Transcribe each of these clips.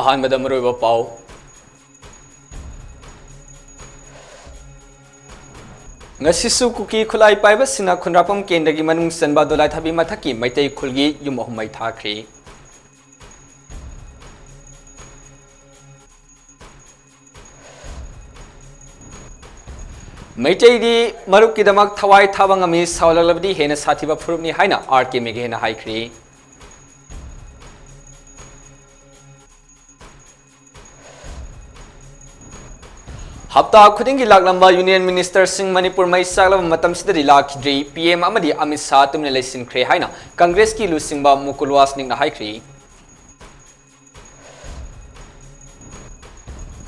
अहानबद मरुइबा पाउ ngasisu kuki khulai paiba sina khunrapam kendra gi manung sanba dolai thabi mathaki maitai khulgi yum ahumai thakri maitai di maruk ki damak thawai thabang ami sawlalabdi hena sathiba phurupni haina rk mege hena haikri हफ्ता खुदिंगी लाकलंबा union minister सिंह मणिपुर मई सागलब मतम सिदरी लाखिद्री PM अमदी Amit Shah तुमने लैसिनख्रे हाइना कांग्रेस की लुसिंगबा मुकुल वासनिंगना हाइख्री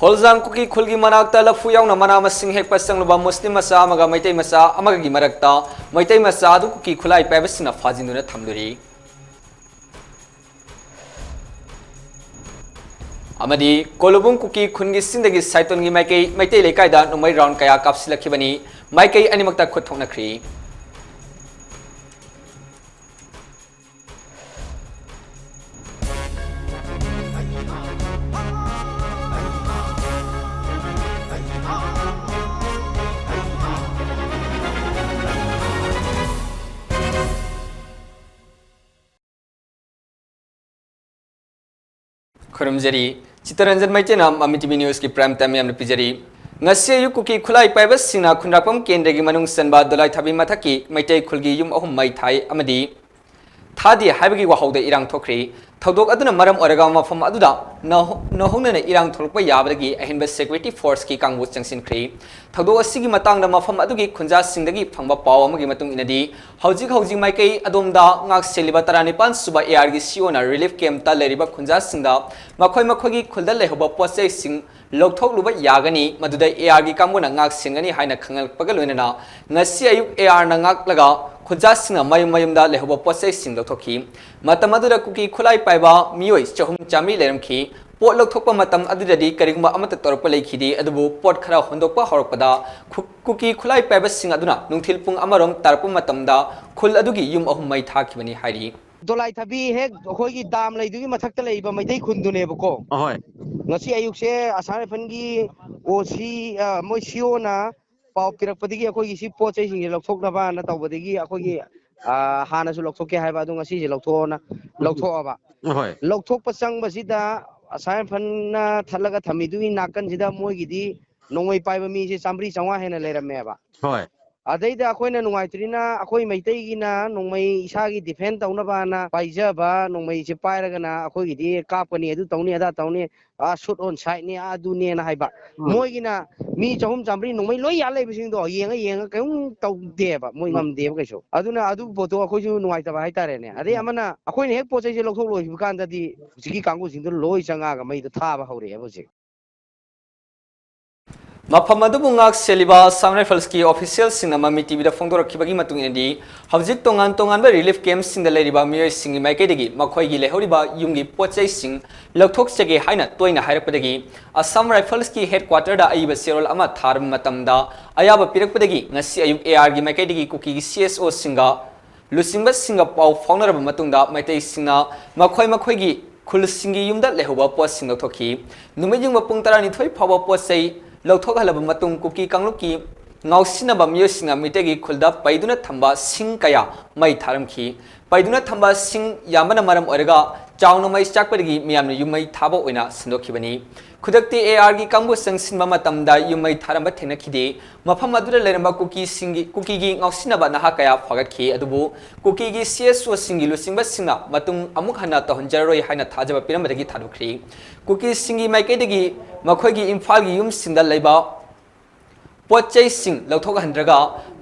होलजांग कुकी खुलगी मनाक्ता लफु यावना मना मसिंग हेक पसंगलबा मुस्लिम मसा अमगा मैतै मसा अमगा gi marakta मैतै मसा अदु कुकी खुलाई पाइबसिना फाजिन्दुना थमदुरी अमदी कोलुबुंग कुकी खुनगी सिंदगी साइतोनगी माइकै मैतै लेकाइदा नुमै राउंड कया कापसिलखिबनी माइकै अनिमक्ता खुथौनख्री खुरुमजरी चितरंजन मैचेना मामी टीवी न्यूज की प्राइम टाइम यामन पिजरी ngasi yu kuki khulai paibas sina khunrapam kendra gi manung sanba dolai thabi mathaki maitai khulgi yum ahum mai thai amadi thadi haibagi wahauda irang thokri thodok aduna maram oraga mafam aduda nahongnana irang tholpa yabadagi ahinba security force ki kangbu changsin khri thodok asigi matangda mafam adugi khunja singdagi phangba paw amagi matung inadi hojik maikai adomda ngak seliba 19 suba AR gi CO na relief camp ta leriba khunja singda makhoi gi khulda lehoba posai sing lokthok luba yagani maduda AR gi kangbu na ngak singani haina khangal pagaloina ngasi ayuk AR na ngak laga खुजा सिंह मयमदा लेहब पोसे सिंह लौथोखी मतम अदुदा cookie खुलाई पाइबा मियोय चहुम Chamari लेरमखी pot लौथोकपा मतम अदुददी करिगुंबा अमत तोरप लेखिदी अदुबु pot खरा होंदोकपा हरकपदा कुकी खुलाई पाइबा सिंह अदुना नुंथिल पुंग अमरोम तारप मतमदा खुल अदुगी युम अहुम मै थाखिबनी हाइरी दोलाई थबी हेक अखोगी दाम लैदुगी मथक्ता लैबा मैदै खुंदुनेबको Ahoi ngasi ayukse asare fangi osi moi siona पाव पिरपदगी अखोगी सी पोत चै सिंग लौथोकनबा ना तौबदगी अखोगी हानासु लौथोके हाइबा अदु ngasi जे लौथोना लौथोअबा होय लौथोकप संगबसिदा असाय फन्ना थलगा थमिदुगी नाकन सिदा मोगिदी नोंगै पाइबा मी से चामरी चंगा हेना लेरमेबा होय अदैदा अखोइना नुंगाइत्रिना अखोइ मैतैगिना नोंमै इसागी डिफेंड तौनबाना पाइजबा नोंमै से पाइरगना अखोइगिदी कापनी अदु तौनी अदा तौनी शूट ऑन साइड ने अदुने ना हाइबा मोइगिना मी चहुम चामरी नोंमै लोय यालेबिसिंदो येंगा कयुं तौदेबा मोइ ngamदेबा कैसो अदुना अदु फोटो अखोइसु नुंगाइतबा हाइतारेने अदे अमना अखोइने हेक पोचैसे लौथोक लोइबा कांददी जिगी कांगुसिंदो लोय चंगागा मैदो थाबा हौरे हबसे मफम अदुबु ngak seliba Assam Rifles की ऑफिशियल सिंग मामी टीवी दा फोंदोरखिबगी मतुंग इनदी हौजिक तोंगान तोंगानबा रिलीफ कैंप सिंग दा लेरिबा मियोय सिंग माइकेदगी मखोइगी लेहौरिबा युंगी पोचै सिंग लौथोक चगे हाइना तोइना हाइरपदगी Assam Rifles की हेडक्वार्टर दा अइबा सेरोल अमा थारम मतमदा अयाबा पिरकपदगी ngasi ayuk AR gi माइकेदगी कुकी CSO सिंगा लुसिंगबा सिंगा पाव फाउनरबा मतुंगदा मैतै सिंगा मखोइगी खुल सिंगी युमदा लेहौबा पोच सिंग लौथोखी नुमैजुंग पुंग 12 फावबा पोचै लौथोक हलब मतुंग cookie कांगलुकी ngausinaba miyosinga mitegi khulda paiduna thamba sing kaya mai tharamkhi paiduna thamba sing yamana maram oraga chawno mai chakpadigi miyamna yumai thaba oina sindokhibani khudakti AR gi kangbu sangsinba matamda yumai tharamba thenakhide mafam adura leramba kuki gi ngausinaba naha kaya phagatki adubu kuki gi CSO singi lusingba singa matung amuk hana tahonjaroi haina thajaba piramdagi thadukhri kuki singi maikaidagi makhoigi imphal gi yum sinda leiba पोचै सिंग लौथोक हंद्रगा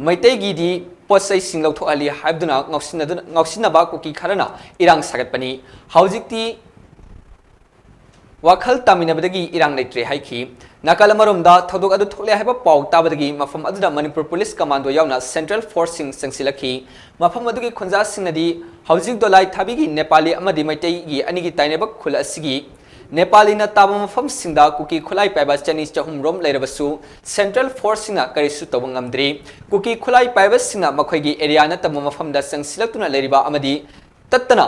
मैतै गिदी पोचै सिंग लौथोक अली हाइबदुना ngausinaba कुकी खरना इरांग सागतपनी हौजिकती वाखल तामिनबदगी इरांग लेत्रे हाइखी नाकाल मरोमदा थौदोक अदु थोले हाइबा पाउ ताबदगी मफम अदुदा मणिपुर पुलिस कमांडो यावना सेंट्रल फोर्स सिंग संगसिलखी मफम अदुगी खुंजा सिंगनदी हौजिक दोलाई थाबिगी नेपाली अमदी मैतै गी अनिगी ताइनेबक खुल असिगी नेपाली ना ताबा मफम सिंदा कुकी खुलाई पाइबा चनी चहुम रोम लेरबसु सेंट्रल फोर्स सिंगा करिसु तबंगमद्री कुकी खुलाई पाइबा सिंगा मखोइगी एरिया ना तब मफम दा संगसिलक्तुना लेरिबा अमदी तत्तना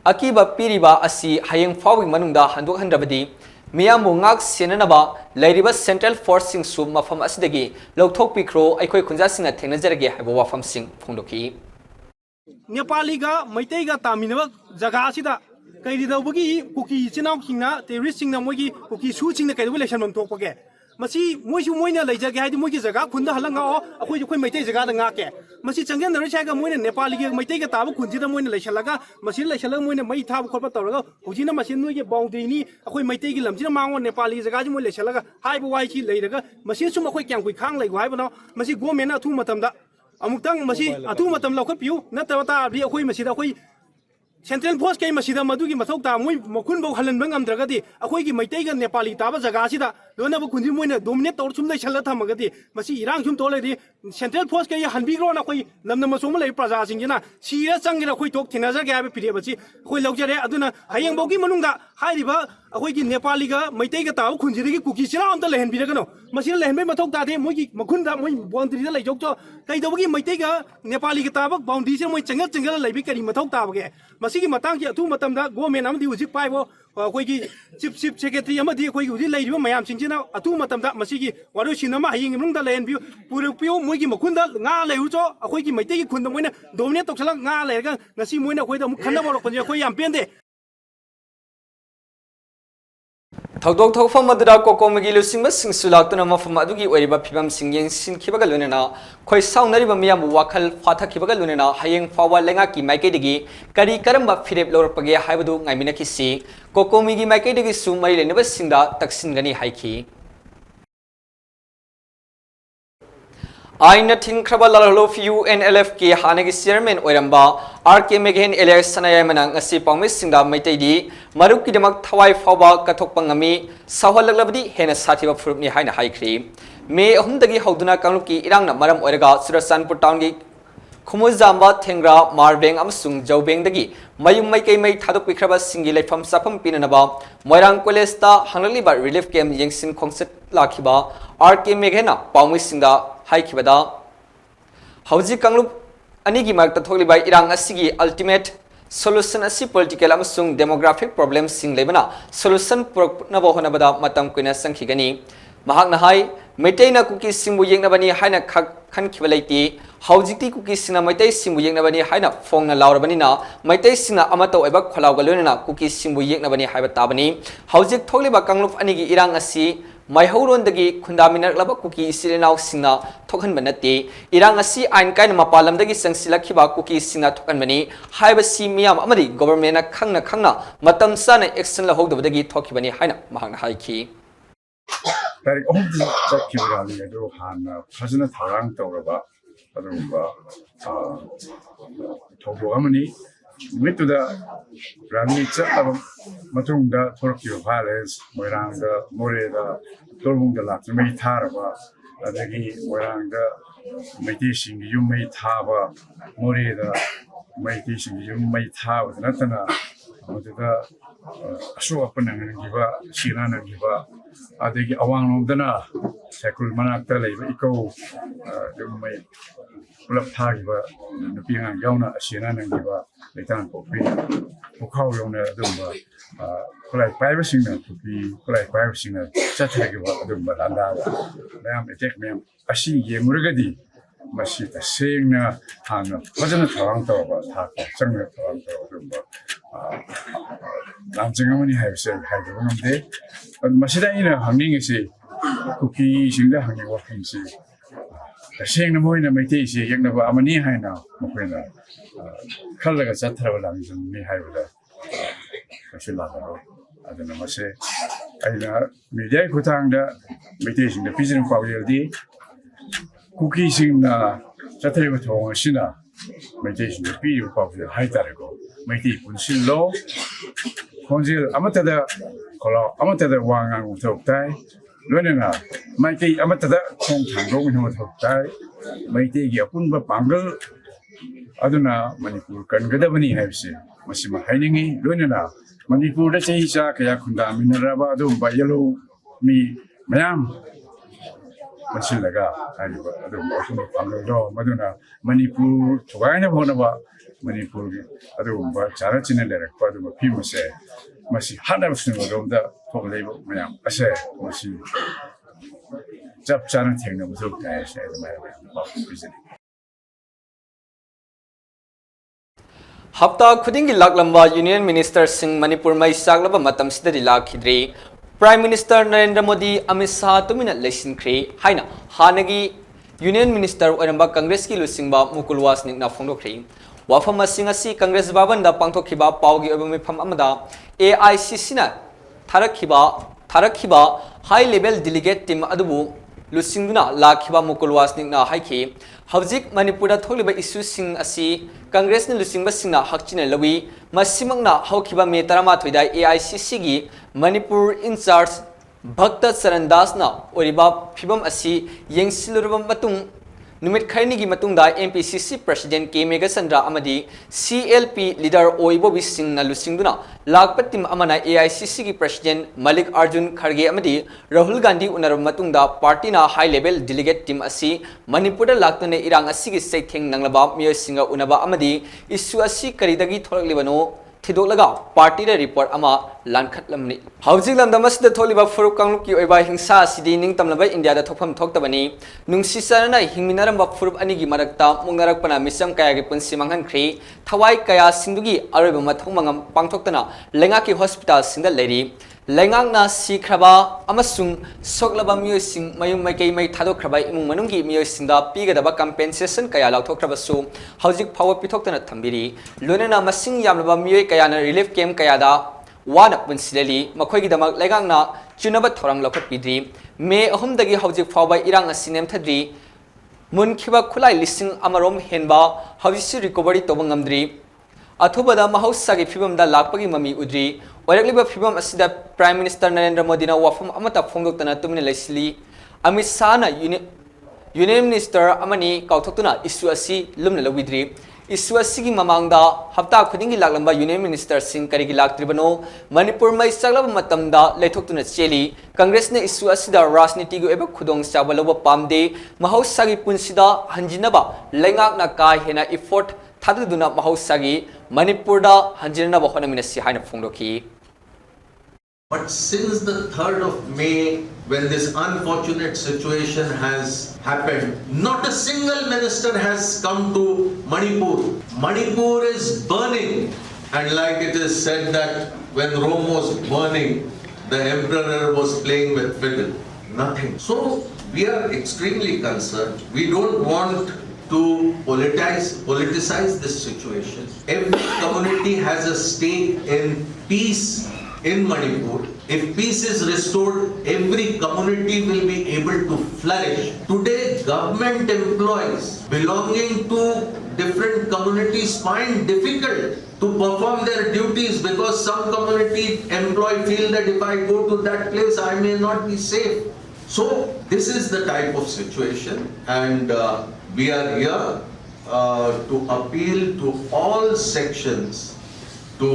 ꯑꯀꯤꯕ ꯄꯤꯔꯤꯕ ꯑꯁꯤ ꯍꯌꯦꯡ ꯐꯥꯎꯕꯒꯤ ꯃꯅꯨꯡꯗ ꯍꯟꯗꯣꯛꯍꯟꯗ꯭ꯔꯕꯗꯤ ꯃꯤꯌꯥꯝꯕꯨ ꯉꯥꯛ ꯁꯦꯟꯅꯅꯕ ꯂꯩꯔꯤꯕ ꯁꯦꯟꯇ꯭ꯔꯦꯜ ꯐꯣꯔꯁꯁꯤꯡꯁꯨ ꯃꯐꯝ ꯑꯁꯤꯗꯒꯤ ꯂꯧꯊꯣꯛꯄꯤꯈ꯭ꯔꯣ ꯑꯩꯈꯣꯏ ꯈꯨꯟꯖꯥꯁꯤꯡꯅ ꯊꯦꯡꯅꯖꯔꯒꯦ ꯍꯥꯏꯕ ꯋꯥꯐꯝꯁꯤꯡ ꯐꯣꯡꯗꯣꯛꯈꯤ नेपालीगा मैतैगा तामिनबा जगह असिदा कैरिदौबगी कुकी चिनाउसिंगना टेररिस्टसिंगना मोगी कुकी सुसिंगना कैदबो लेसनबम थोकपगे मसी मोइसु मोइना लेजगे हाइदि मोगी जगह खुंदा हलंगाओ अखोइ मैतै जगह दा ngaके मसी चंगन नरसागा मोइना नेपालीगे मैतैगा ताबो खुंजिदा मोइना लेसलगा मसी लेसलगा मोइना मै थाब खोप तौरगा हुजिना मसी नोइगे बाउंड्रीनी अखोइ मैतैगी लमजिना मांगो नेपाली जगह जि मोइ लेसलगा हाइबो वाइची लेरगा मसी सुम अखोइ क्यां कुइ खांग लेगो हाइबनो मसी गवर्नमेंट अथु मतमदा अमुक्तंग मसी अथु मतम लौखपियु नतबा ताबि अखोइ मसीदा अखोइ सेंट्रल फोर्स कई मसीदा मदुगी मथौ ता मोइ मखुन बौ हलनबं amdragadi अखोइगी मैतैगा नेपाली ताबा जगह सिदा लोनबो खुंजि मोइना डोमिनेट तौर सुम दैछल थमगदी मसी इरांग सुम तोलेदि सेंट्रल फोर्स कई हनबिग्रो ना कोइ लमना मसोम लै प्रजा सिंगिना सिरा चंगिना खोइ तोक थिनाजगे हाबे पिरेबची खोइ लौजरे अदुना हयेंग बौगी मनुंगदा हाइरिबा अखोइगी नेपालीगा मैतैगा ताबा खुंजिदगी कुकी सिरा अमता लेहन बिरगनो मसीना लेहनबे मथौ तादे मोइगी मखुनदा मोइ बाउंड्रीदा लैजोकतो कैदबगी मैतैगा नेपालीगा ताबा बाउंड्री से मोइ चंगल चंगल लैबि करी मथौ ताबगे मसीगी मतांगी अथु मतमदा गवर्नमेंट अमदि हुजिक पाइबो अखोइगी चीफ सेक्रेटरी अमदि अखोइगी हुजिक लैरिबो मयाम सिंजिना अथु मतमदा मसीगी वारु सिनमा हयेंग मुंगदा लेहनबियु पुरुपियो मोइगी मखुनदा nga लैहुचो अखोइगी मैतैगी खुनदा मोइना डोमिनेट तौसला nga लैरगा ngasi मोइना अखोइदा अमु खन्ना बरकपनि अखोइ याम पेंदे थौदोक थौफम अदुदा कोकोमगी लुसिंग सिंगसु लाक्तुना मफम अदुगी ओइरिबा फिबम सिंगें सिनखिबगा लोनेना खोइ साउनरिबा मियाम वाखल फाथखिबगा लोनेना हयेंग फावा लेंगा की माइकेदगी करी करमबा फिरेप लौरपगे हाइबदु ngaimiनाखिसि कोकोमगी माइकेदगी सु मरि लेनेबा सिंगदा तक्सिनगनी हाइखि आइन थिंख्रबा लालहलोफ UNLF की हानेगी चेयरमैन ओइरंबा RK मेघेन एलियस सनायामना ngasi पाउमिसिंगदा मैतैदी मरुकिदमक थवाइ फावबा कथोकपंगमी सहललबदी हेना साथिबा फुरुपनि हाइना हाइख्रि मे अहुमदगी हौदुना कांगलुकी इरांगना मरम ओइरगा सुरसानपुर टाउनगी खुमुजाम्बा थेंग्रा मारबेंग अमसुंग जौबेंगदगी मयुम मैकै मै थादोकपिख्रबा सिंगी लेफम साफम पिननबा मोइरांग कॉलेजता हंगलिबा रिलीफ कैम्प यंगसिन खोंगसेट लाखिबा RK मेघेना पाउमिसिंगदा हाइखिबदा हौजी कांगलुप अनिगी मरक्ता थोगलिबा इरांग असिगी अल्टीमेट सोल्यूशन असि पॉलिटिकल अमसुंग डेमोग्राफिक प्रॉब्लम सिंग लेबना सोल्यूशन पुरकनबा होनबदा मतम कुइना संखिगनी महाकना हाई मैतैना कुकी सिंबु येंगनबनी हाइना खनखिबा लैति हौजिकति कुकी सिना मैतै सिंबु येंगनबनी हाइना फोंगना लाउरबनिना मैतै सिना अमतो एबा खलाउगा लोनेना कुकी सिंबु येंगनबनी हाइबा ताबनी हौजिक थोगलिबा कांगलुप अनिगी इरांग असि माइहौरोंदगी खुंदामिनरलबा कुकी इसिलेनाउ सिंना थोखनबा नते इरांग असि आइन काइन मपालमदगी संसिलखिबा कुकी सिंना थोखनबनी हाइबसि मियाम अमदि गवर्नमेंटना खंगना मतम साना एक्शन लहौदबदगी थोखिबनी हाइना महाकना हाइखि तारीख अहमदि चक्खिबगाली अदु हाना फजना थौरांग तौरबा अदुबा थौदोगमनि मितुदा रानी चलब मतुंगदा थोरकियो भालेस मोइरांगदा मोरेदा तोरमुंगदा लाक्स मै थारबा अदगी मोइरांगदा मैतेसिंग युम मै थाबा मोरेदा मैतेसिंग युम मै थाबा नतना मदुदा असो अपनंगिबा सिनानगिबा अदगी अवांगलोंदना सेकुल मनाक्ता लेबा इको युम मै पुलप थागिबा नुपिंगा यावना सिनानगिबा लेतान पोपी पुखाव योना अदुंबा खुलाई पाइबसिंगना पुपी खुलाई पाइबसिंगना चथरेगिबा अदुंबा लांदा मैम एटेक मैम असि येमुरगदी मसी तसेंगना हाना फजना थवांग तौबा थाका चंगना थवांग तौबा अदुंबा लामचिंगमनि हाइबसे हाइदबो नमदे मसीदा इना हंगिंगसे कुकी सिंगदा हंगिंग वाखिंगसे तसेंगना मोइना मैतेसे यंगनबा अमनि हाइना मखैना खल्लगा चथरबा लांजननि हाइबदा कसिलारो अदना मसे आइना मीडिया खुतांगदा मैतेसिंगदा पिजन पावयलदि कुकी सिंगना चथरबा थोंगसिना मैतेसिंगदा पियो पावयल हाइतारगो मैते पुनसिलो खोंजिल अमतदा खोला अमतदा वांगांग उथोक्ताय लोनेना मैते अमतदा खोंग थांगों उथोक्ताय मैतेगी अपुनबा पांगल अदुना मणिपुर कनगदबनी हाइबसे मसिमा हाइनिंगी लोनेना मणिपुरदा चहिचा कया खुंदा मिनराबा अदुबा येलो मी मयाम मसिलगा हाइबा अदुबा अपुनबा पांगल दो मदुना मणिपुर थुगाइना होनबा Manipuri adugumba chana china lerakpa adugumba phimase masi hanab singodomda thoglebo mayam ase masi chap chana thengna musuk kai ase mayam हफ्ता खुदिंगी लाकलंबा यूनियन मिनिस्टर सिंह मणिपुर मई सागलब मतम सिदरी लाखिद्री प्राइम मिनिस्टर नरेंद्र मोदी अमित शाह तुमिना लेसिनख्री हाइना हानगी यूनियन मिनिस्टर ओरंबा कांग्रेस की लुसिंगबा मुकुल वासनिकना फोंदोख्री वाफम असिंग असि कांग्रेस बाबनदा पांगथोखिबा पावगी ओबा मिफम अमदा AICC ना थारखिबा हाई लेवल डेलीगेट टीम अदुबु लुसिंगना लाखिबा मुकुल वासनिकना हाइखि हौजिक मणिपुरदा थोलिबा इश्यूसिंग असि कांग्रेस ने लुसिंगबा सिंगना हकचिने लवी मसिमंगना हौखिबा मे 13 दा AICC गी मणिपुर इंचार्ज भक्त चरण दास ना ओरिबा फिबम असि येंगसिलुरबा मतुंग नुमित खैनी की मतुंगदा MPCC प्रेसिडेंट के मेघचंद्र अमदी CLP लीडर ओइबोबी सिंह ना लुसिंगदुना लाकपा टीम अमना AICC की प्रेसिडेंट मलिक अर्जुन खड़गे अमदी राहुल गांधी उनरब मतुंगदा पार्टी ना हाई लेवल डेलीगेट टीम असि मणिपुर लाक्तने इरांग असि की सैथेंग नंगलबा मियो सिंह उनबा अमदी इश्यू असि करिदगी थोरकलिबनो थिदोलगा पार्टी रे रिपोर्ट अमा लानखटलमनि हौजिक लमदमसद थोलिबा फुरुक कांगलुक की ओइबा हिंसा सिदी निंगतमलबा इंडिया दा थोफम थोक्तबनी नुंसिसरना हिंगमिनारंबा फुरुप अनि की मरकता मुंगरकपना मिसम कया की पुंसि मंगनख्री थवाई कया सिंदुगी अरोइबा मथौं मंगम पांगथोक्तना लेंगा की हॉस्पिटल सिंदा लेरी लेंगांगना सिख्रबा अमसुंग सोक्लबा मियोसिंग मयुं मैकै मै थादोख्रबा इमुंग मनुंगी मियोसिंदा पीगदबा कंपेंसेशन कया लाउथोख्रबसु हौजिक फाव पिथोक्तना थंबिरी लोनेना मसिंग यामलबा मियोय कयाना रिलीफ कैम्प कयादा वाना पुंसिलेली मखोयगिदमक लेंगांगना चुनबा थोरंग लौखटपिद्री मे अहुमदगी हौजिक फावबा इरांग असि नेमथद्री मुनखिबा खुलाई लिसिंग अमरोम हेनबा हौजिसि रिकवरी तोबा ngamdri अथुबदा महौसागी फिबमदा लाकपगी ममी उद्री ओरकलिबा फिबम असिदा प्राइम मिनिस्टर नरेंद्र मोदी ना वाफम अमता फोंदोक्तना तुमिने लेसिली अमित शाह ना यूनियन मिनिस्टर अमनी काउथोक्तुना इश्यू असि लुमना लविद्री इश्यू असि की ममांगदा हफ्ता खुदिंगी लाकलंबा यूनियन मिनिस्टर सिंह करिगी लाक्त्रिबनो मणिपुर मै सगलब मतमदा लेथोक्तुना चेली कांग्रेस ने इश्यू असिदा राजनीति गो एबा खुदोंग चाबलबा पामदे महौसागी पुंसिदा हंजिनबा लेंगाकना का हेना effort थादुना महौसागी मणिपुरदा हंजिनबा होनमिनसि हाइना फोंदोखी. But since the 3rd of May, when this unfortunate situation has happened, not a single minister has come to Manipur. Manipur is burning, and like it is said that when Rome was burning, the emperor was playing with fiddle. Nothing. So we are extremely concerned. We don't want to politicize this situation. Every community has a stake in peace in Manipur. If peace is restored, every community will be able to flourish. Today, government employees belonging to different communities find difficult to perform their duties because some community employee feel that if I go to that place, I may not be safe. So this is the type of situation, and we are here to appeal to all sections to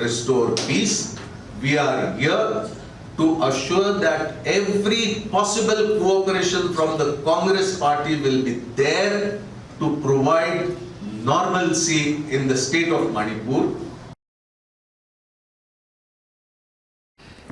restore peace. We are here to assure that every possible cooperation from the Congress party will be there to provide normalcy in the state of Manipur.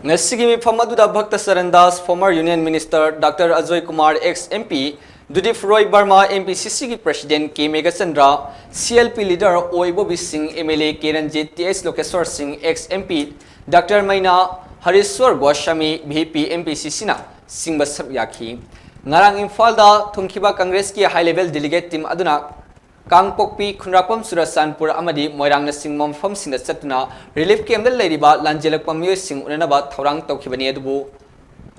Ngasigi mi phamadu da Bhakta Sarandas, former Union Minister Dr. Ajoy Kumar, ex-MP, Dudif Roy Barma, MPCC की President K. Meghachandra, CLP leader Oibobi Singh, MLA Kiranjit, TS Lokeswar Singh, ex-MP, Dr. Maina Hariswar Goswami, VP MPCC na Singh Basar Yaki. Ngarang Imphal da Thungkiba Congress की high level delegate team aduna Kangpokpi Khunrapam Surasanpur Amadi Moirang na Singh Momfam Singh da Satuna relief camp da Ladiba Lanjelak Pamyo Singh Unanaba Thorang Tokibani Adubu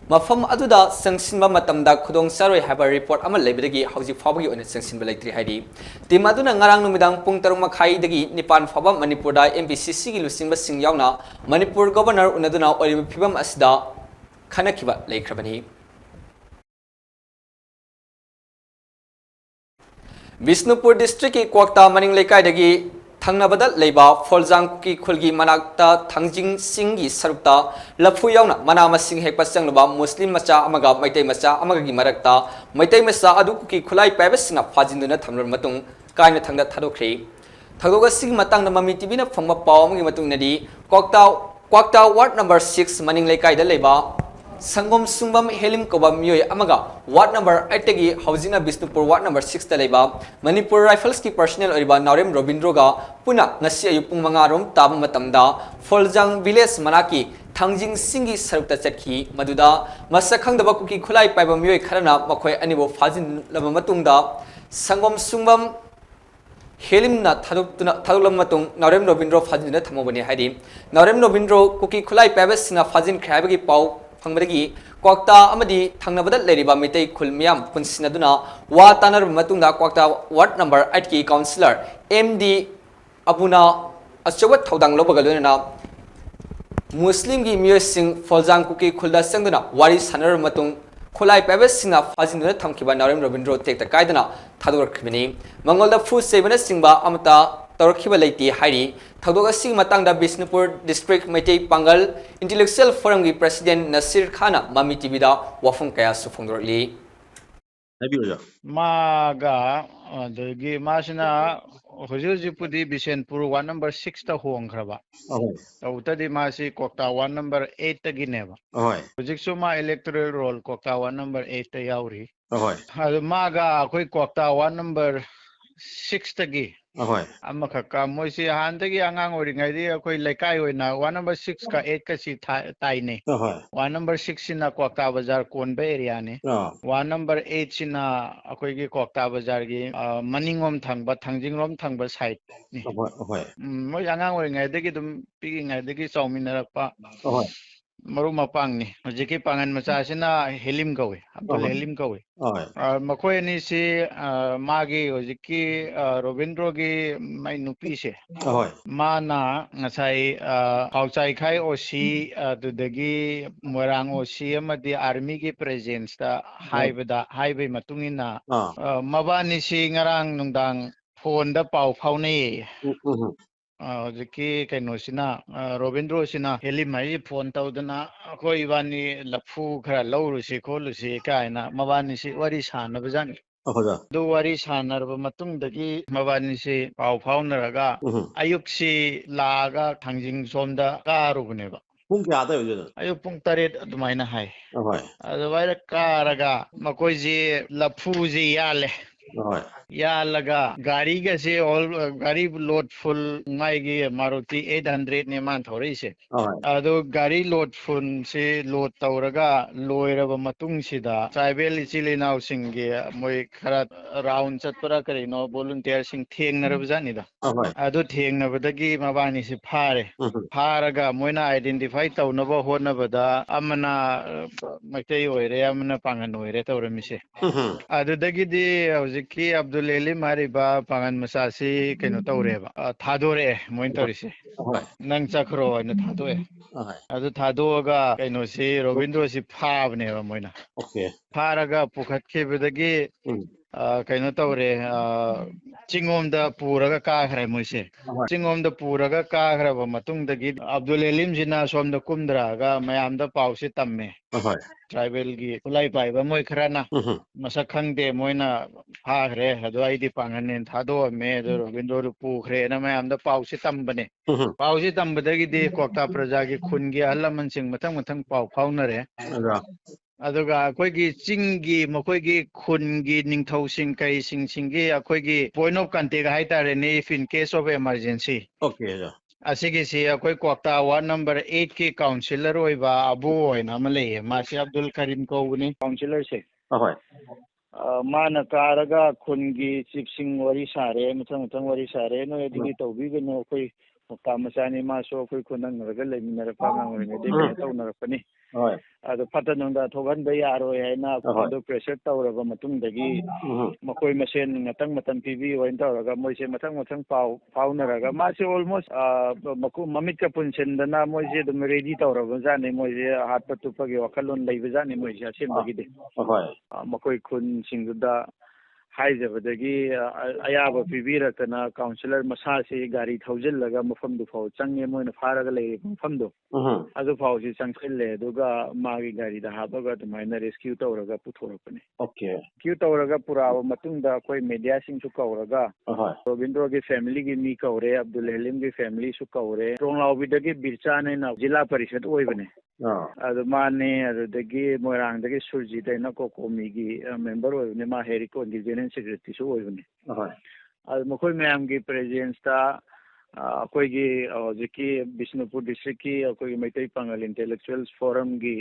Mafam Aduda Sangsinba Matamda Kudong Saroi have a report Amal Labidagi Hausi Fabi on its Sangsin Belatri Heidi. Timaduna Ngarang Numidang Pungtaruma Kai Dagi Nipan Faba Manipurda MPCC Lusing Basing Yauna Manipur Governor Unaduna or Pibam Asda Kanakiba Lake Rabani. Visnupur district ki Kwakta Maning Lekai Dagi Tangnabada Leba Folzang ki Kulgi Manakta Tangjing Singi Sarukta Lafu Yauna Manama Sing Hekpasang Luba Muslim Macha Amaga Maitei Macha Amagagi Marakta Maitei Masa Adu ki Kulai Pabesina Fajinduna Tamur Matung Kaina Tangda Tadokri ꯊꯧꯗꯣꯛ ꯑꯁꯤꯒꯤ ꯃꯇꯥꯡꯗ ꯃꯃꯤ ꯇꯤꯚꯤꯅ ꯐꯪꯕ ꯄꯥꯎ ꯑꯃꯒꯤ ꯃꯇꯨꯡꯏꯟꯅꯗꯤ ꯀ꯭ꯋꯥꯛꯇꯥ ward number 6 ꯃꯅꯤꯡ ꯂꯩꯀꯥꯏꯗ ꯂꯩꯕ ꯁꯪꯒꯣꯝ ꯁꯨꯡꯕꯝ ꯍꯦꯂꯤꯝ ꯀꯧꯕ ꯃꯤꯑꯣꯏ ꯑꯃꯒ ꯋꯥꯔꯗ ꯅꯝꯕꯔ 8 ꯇꯒꯤ ꯍꯧꯖꯤꯛꯅ ꯕꯤꯁꯅꯨꯄꯨꯔ ꯋꯥꯔꯗ ꯅꯝꯕर 6 ꯗ ꯂꯩꯕ ꯃꯅꯤꯄꯨꯔ ꯔꯥꯏꯐꯜꯁꯀꯤ ꯄꯔꯁꯣꯅꯦꯜ ꯑꯣꯏꯕ ꯅꯥꯎꯔꯦꯝ ꯔꯣꯕꯤꯟꯗ꯭ꯔꯣꯒ ꯄꯨꯟꯅ ꯉꯁꯤ ꯑꯌꯨꯛ ꯄꯨꯡ 5 ꯔꯣꯝ ꯇꯥꯕ ꯃꯇꯝꯗ ꯐꯣꯜꯖꯥꯡ ꯚꯤꯂꯦꯖ ꯃꯅꯥꯛꯀꯤ ꯊꯥꯡꯖꯤꯡ ꯁꯤꯡꯒꯤ ꯁꯔꯨꯛꯇ ꯆꯠꯈꯤ ꯃꯗꯨꯗ ꯃꯁꯛ ꯈꯪꯗꯕ ꯀꯨꯀꯤ ꯈꯨꯠꯂꯥꯏ ꯄꯥꯏꯕ ꯃꯤꯑꯣꯏ ꯈꯔꯅ ꯃꯈꯣꯏ ꯑꯅꯤꯕꯨ ꯐꯥꯖꯤꯜꯂꯕ ꯃꯇꯨꯡꯗ ꯁꯪꯒꯣꯝ ꯁꯨꯡꯕꯝ ꯍꯦꯂꯤꯝꯅ ꯊꯥꯗꯣꯛꯂꯕ ꯃꯇꯨꯡ ꯅꯥꯎꯔꯦꯝ ꯔꯣꯕꯤꯟꯗ꯭ꯔꯣ ꯐꯥꯖꯤꯟꯗꯨꯅ ꯊꯝꯍꯧꯕꯅꯤ ꯍꯥꯏꯗꯤ ꯅꯥꯎꯔꯦꯝ ꯔꯣꯕꯤꯟꯗ꯭ꯔꯣ ꯀꯨꯀꯤ ꯈꯨꯠꯂꯥꯏ ꯄꯥꯏꯕꯁꯤꯡꯅ ꯐꯥꯖꯤꯟꯈ꯭ꯔꯦ ꯍꯥꯏꯕꯒꯤ ꯄꯥꯎ ꯐꯪꯕꯗꯒꯤ ꯀ꯭ꯋꯥꯛꯇꯥ ꯑꯃꯗꯤ ꯊꯪꯅꯕꯗ ꯂꯩꯔꯤꯕ ꯃꯤꯇꯩ ꯈꯨꯜ ꯃꯤꯌꯥꯝ ꯄꯨꯟꯁꯤꯟꯅꯗꯨꯅ ꯋꯥ ꯇꯥꯟꯅꯔꯕ ꯃꯇꯨꯡꯗ ꯀ꯭ꯋꯥꯛꯇꯥ ꯋꯥꯔꯗ ꯅꯝꯕर 8 ꯀꯤ ꯀꯥꯎꯟꯁꯤꯂꯔ MD ꯑꯕꯨꯅ ꯑꯆꯧꯕ ꯊꯧꯗꯥꯡ ꯂꯧꯕꯒ ꯂꯣꯏꯅꯅ ꯃꯨꯁꯂꯤꯝꯒꯤ ꯃꯤꯑꯣꯏꯁꯤꯡ ꯐꯣꯜꯖꯥꯡ ꯀꯨꯀꯤ ꯈꯨꯜꯗ ꯆꯪꯗꯨꯅ ꯋꯥꯔꯤ ꯁꯥꯟꯅꯔꯕ ꯃꯇꯨꯡ ꯈꯨꯠꯂꯥꯏ ꯄꯥꯏꯕꯁꯤꯡꯅ ꯐꯥꯖꯤꯟꯗꯨꯅ ꯊꯝꯈꯤꯕ ꯅꯥꯎꯔꯦꯝ ꯔꯣꯕꯤꯟꯗ꯭ꯔꯣ ꯇꯦꯛꯇ ꯀꯥꯏꯗꯅ ꯊꯥꯗꯣꯔꯛꯈꯤꯕꯅꯤ ꯃꯉꯣꯟꯗ ꯐꯨ ꯆꯩꯕꯅꯆꯤꯡꯕ ꯑꯃꯠꯇ ꯇꯧꯔꯛꯈꯤꯕ ꯂꯩꯇꯦ ꯍꯥꯏꯔꯤ ꯊꯧꯗꯣꯛ ꯑꯁꯤꯒꯤ ꯃꯇꯥꯡꯗ ꯕꯤꯁꯅꯨꯄꯨꯔ ꯗꯤꯁꯇ꯭ꯔꯤꯛ ꯃꯩꯇꯩ ꯄꯥꯡꯒꯜ ꯏꯟꯇꯦꯂꯦꯛꯆꯨꯑꯦꯜ ꯐꯣꯔꯝꯒꯤ ꯄ꯭ꯔꯦꯁꯤꯗꯦꯟꯠ ꯅꯁꯤꯔ ꯈꯥꯟꯅ ꯃꯃꯤ ꯇꯤꯚꯤꯗ ꯋꯥꯐꯝ ꯀꯌꯥꯁꯨ ꯐꯣꯡꯗꯣꯔꯛꯂꯤ मागा अदगी मासिना हजिपुदी बिसेनपुर वार्ड नंबर 6 ता होंखरबा तौतदी मासी कोक्ता वार्ड नंबर 8 तगिनेबा हजिसु मा इलेक्टोरल रोल कोक्ता वार्ड नंबर 8 ता यावरी मागा अखोई कोक्ता वार्ड नंबर 6 तगी अमखका मोइसी हांदगी आंगांग ओरिंगाइदी अखोई लेकाई ओइना वार्ड नंबर 6 का 8 का सी ताइने वार्ड नंबर 6 सिना कोक्ता बाजार कोनबे एरिया ने वार्ड नंबर 8 सिना अखोई कोक्ता बाजार की मनिंगोम थंगबा थंजिंगरोम थंगबा साइड नि मोइ आंगांग ओरिंगाइदगी दुम पिगिंगाइदगी चौमिनरपा मरु मपांगनी हजिकी पांगन मचासिना हेलिम कवे अब्दुल हेलिम कवे मखोय नि सी मागी हजिकी रोबिंद्रो की माई नुपी से माना ngasai pauchai khai osi adudagi morang osi amadi army ki presence ta haibai matungina mabani si ngarang nungdang phone da pau phaunei hojiki kainosina robindro sina helimai phone tawdana akhoi ibani lafu khara lawrusi kholusi kaina mabani si wari sana bajani do wari sanarba matungdagi mabani si pau phaunaraga ayuksi laga thangjing somda karubneba pung kya da yoje ayu pung 8 adumaina hai aduwaira karaga makoiji lafuji yale यालगा गाड़ी का से all गाड़ी load full माइगी Maruti 800 ने मान थोड़ी से अदो गाड़ी लोड फुल से लोड तौरगा लोयरब मतुंग सिदा ट्राइबल इचिलिनाउ सिंगे मोय खरा राउंड चतपरा करिनो वॉलंटियर सिंग थेंगनरब जानिदा अदो थेंगनबदगी मबानी से फारे फारगा मोयना आइडेंटिफाई तौनबो होनबदा अमना मैतै ओइरे अमना पांगन ओइरे तौरमिसे अदुदगिदी हौजिकी अब्दुल एलिम हारिबा पांगन मसासी कइनो तौरेबा थादोरे मोइन तौरिसे नंग चखरो अन थादोए अदु थादोगा कइनो सी रोबिंद्रो सी फाबनेबा मोइना फारगा पुखतखेबदगी कइनो तौरे चिंगोमदा पुरगा काखरे मोइसे चिंगोमदा पुरगा काखरबा मतुंगदगी अब्दुल एलिम जिना सोमदा कुमद्रागा मयामदा पाउसे तम्मे ट्राइबल की खुलाई पाइबा मोइ खराना मसक खंगदे मोइना फाखरे अदो आइदी पांगने थादो मे अदो रोबिंद्रो पुखरे ना मयामदा पाउसे तम्बने पाउसे तम्बदगी कोक्ता प्रजा की खुन की अहलमन सिंग मथंग मथंग पाउ फाउनरे अदुगा अखोइगी चिंगी मखोइगी खुनगी निंगथौसिंग कईसिंगी अखोइगी पॉइंट ऑफ कांटेक्ट हाइतारेने if in case of emergency असिगी सी अखोइ कोक्ता वार्ड नंबर 8 की काउंसिलर होइबा अबू होइना मले मासी अब्दुल करीम कोउनी काउंसिलर से माना कारगा खुनगी चिपसिंग वरी सारे मथंग मथंग वरी सारे नो एदिगी तौबीगनो अखोइ कोक्ता मचानी मासो अखोइ खुनंगरगा लेमिनर पांगांग ओइने देबे तौनरपनी अदो फतनंदा थोगन यारो हैना अदो pressure तौरबा मतुंगदगी मखोइ मसेन ngатang matam pb oin tawraga moise mathang mathang paunaraga mase almost maku mamit ka punsendana moise dum ready tawraba jani moise hatpa tupagi wakalon leiba jani moise asembagi de makoi khun singda ꯍꯥꯏꯖꯕꯗꯒꯤ ꯑꯌꯥꯕ ꯄꯤꯕꯤꯔꯛꯇꯅ counsellor ꯃꯁꯥꯁꯤ ꯒꯥꯔꯤ ꯊꯧꯖꯤꯜꯂꯒ ꯃꯐꯝꯗꯨ ꯐꯥꯎ ꯆꯪꯉꯦ ꯃꯣꯏꯅ ꯐꯥꯔꯒ ꯂꯩꯔꯤꯕ ꯃꯐꯝꯗꯣ ꯑꯗꯨ ꯐꯥꯎꯁꯤ ꯆꯪꯁꯤꯜꯂꯦ ꯑꯗꯨꯒ ꯃꯥꯒꯤ ꯒꯥꯔꯤꯗ ꯍꯥꯞꯄꯒ ꯑꯗꯨꯃꯥꯏꯅ ꯔꯦꯁꯀ꯭ꯌꯨ ꯇꯧꯔꯒ ꯄꯨꯊꯣꯔꯛꯄꯅꯤ ꯔꯦꯁꯀ꯭ꯌꯨ ꯇꯧꯔꯒ ꯄꯨꯔꯛꯑꯕ ꯃꯇꯨꯡꯗ ꯑꯩꯈꯣꯏ ꯃꯦꯗꯤꯌꯥꯁꯤꯡꯁꯨ ꯀꯧꯔꯒ ꯔꯣꯕꯤꯟꯗ꯭ꯔꯣꯒꯤ ꯐꯦꯃꯤꯂꯤꯒꯤ ꯃꯤ ꯀꯧꯔꯦ ꯑꯕꯗꯨꯜ ꯍꯦꯂꯤꯝꯒꯤ ꯐꯦꯃꯤꯂꯤꯁꯨ ꯀꯧꯔꯦ ꯇꯣꯡꯂꯥꯎꯕꯤꯗꯒꯤ ꯕꯤꯔꯆꯥꯅ ꯖꯤꯂꯥ ꯄꯔꯤꯁꯠ ꯑꯣꯏꯕꯅꯦ ꯑꯗꯨ ꯃꯥꯅꯦ ꯑꯗꯨꯗꯒꯤ ꯃꯣꯏꯔꯥꯡꯗꯒꯤ ꯁꯨꯔꯖꯤꯠ ꯀꯣꯀꯣꯃꯤꯒꯤ ꯃꯦꯝꯕꯔ ꯑꯣꯏꯕꯅꯦ ꯃꯥ ꯍꯦꯔꯤꯀꯣꯟꯒꯤ ꯖꯦꯅꯔꯦꯜ ꯁꯦꯀ꯭ꯔꯦꯇꯔꯤꯁꯨ ꯑꯣꯏꯕꯅꯦ ꯑꯗꯨ ꯃꯈꯣꯏ ꯃꯌꯥꯝꯒꯤ ꯄ꯭ꯔꯦꯖꯦꯟꯁꯇ ꯑꯩꯈꯣꯏꯒꯤ ꯍꯧꯖꯤꯛꯀꯤ ꯕꯤꯁꯅꯨꯄꯨꯔ ꯗꯤꯁꯇ꯭ꯔꯤꯛꯀꯤ ꯑꯩꯈꯣꯏꯒꯤ ꯃꯩꯇꯩ ꯄꯥꯉꯜ ꯏꯟꯇꯦꯂꯦꯛꯆꯨꯋꯦꯜ ꯐꯣꯔꯝꯒꯤ